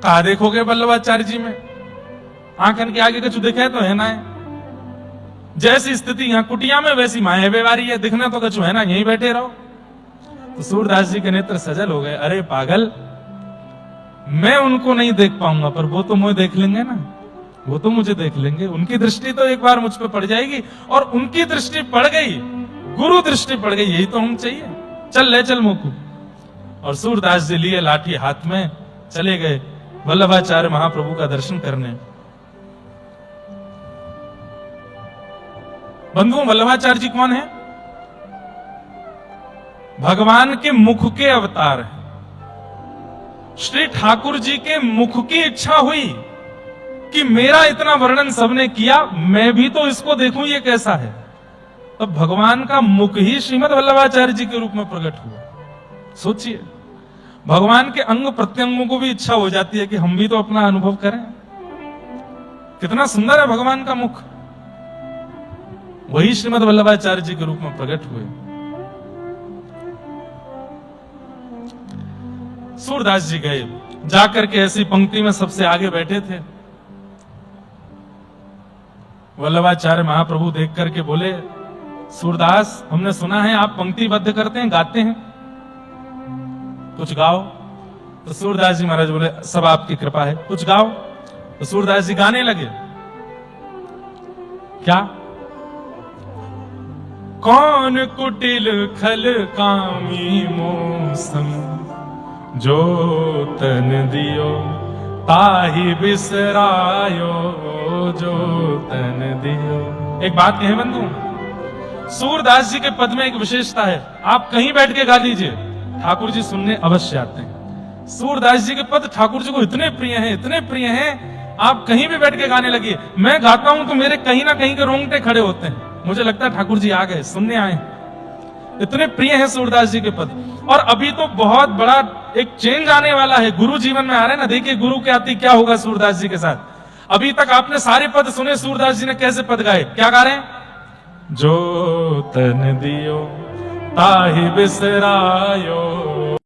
कहा देखोगे वल्लभाचार्य जी में? आंखन के आगे कछु दिखे तो है ना है। जैसी स्थिति यहाँ कुटिया में वैसी माए बेवारी है, दिखना तो कछु है ना, यहीं बैठे रहो। तो सूरदास जी के नेत्र सजल हो गए। अरे पागल, मैं उनको नहीं देख पाऊंगा, पर वो तो मुझे देख लेंगे ना, वो तो मुझे देख लेंगे। उनकी दृष्टि तो एक बार मुझ पर पड़ जाएगी, और उनकी दृष्टि पड़ गई, गुरु दृष्टि पड़ गई, यही तो हम चाहिए। चल ले चल मोकू। और सूरदास जी लिए लाठी हाथ में चले गए वल्लभाचार्य महाप्रभु का दर्शन करने। बंधुओं, वल्लभाचार्य जी कौन है? भगवान के मुख के अवतार है। श्री ठाकुर जी के मुख की इच्छा हुई कि मेरा इतना वर्णन सबने किया, मैं भी तो इसको देखूं ये कैसा है। तब भगवान का मुख ही श्रीमद वल्लभाचार्य जी के रूप में प्रकट हुआ। सोचिए, भगवान के अंग प्रत्यंगों को भी इच्छा हो जाती है कि हम भी तो अपना अनुभव करें। कितना सुंदर है भगवान का मुख। वही श्रीमद वल्लभाचार्य जी के रूप में प्रकट हुए। सूरदास जी गए, जाकर के ऐसी पंक्ति में सबसे आगे बैठे थे। वल्लभाचार्य महाप्रभु देख करके बोले, सूरदास, हमने सुना है आप पंक्तिबद्ध करते हैं, गाते हैं, कुछ गाओ। तो सूरदास जी महाराज बोले, सब आपकी कृपा है, कुछ गाओ। तो सूरदास जी गाने लगे। क्या? कौन कुटिल खल कामी मौसम, जो तन दियो ताहि बिसरायो, जो तन दियो। एक बात कहें बंधु, सूरदास जी के पद में एक विशेषता है, आप कहीं बैठ के गा लीजिए, ठाकुर जी सुनने अवश्य आते हैं। सूरदास जी के पद ठाकुर जी को इतने प्रिय हैं, इतने प्रिय हैं, आप कहीं भी बैठ के गाने लगिए। मैं गाता हूं तो मेरे कहीं ना कहीं के रोंगटे खड़े होते हैं, मुझे लगता है ठाकुर जी आ गए, सुनने आए। इतने प्रिय हैं सूरदास जी के पद। और अभी तो बहुत बड़ा एक चेंज आने वाला है, गुरु जीवन में आ रहे हैं ना। देखिए गुरु के आते क्या होगा सूरदास जी के साथ। अभी तक आपने सारे पद सुने, सूरदास जी ने कैसे पद गाए, क्या गा रहे हैं? जो तन दियो ताहि बिसरायो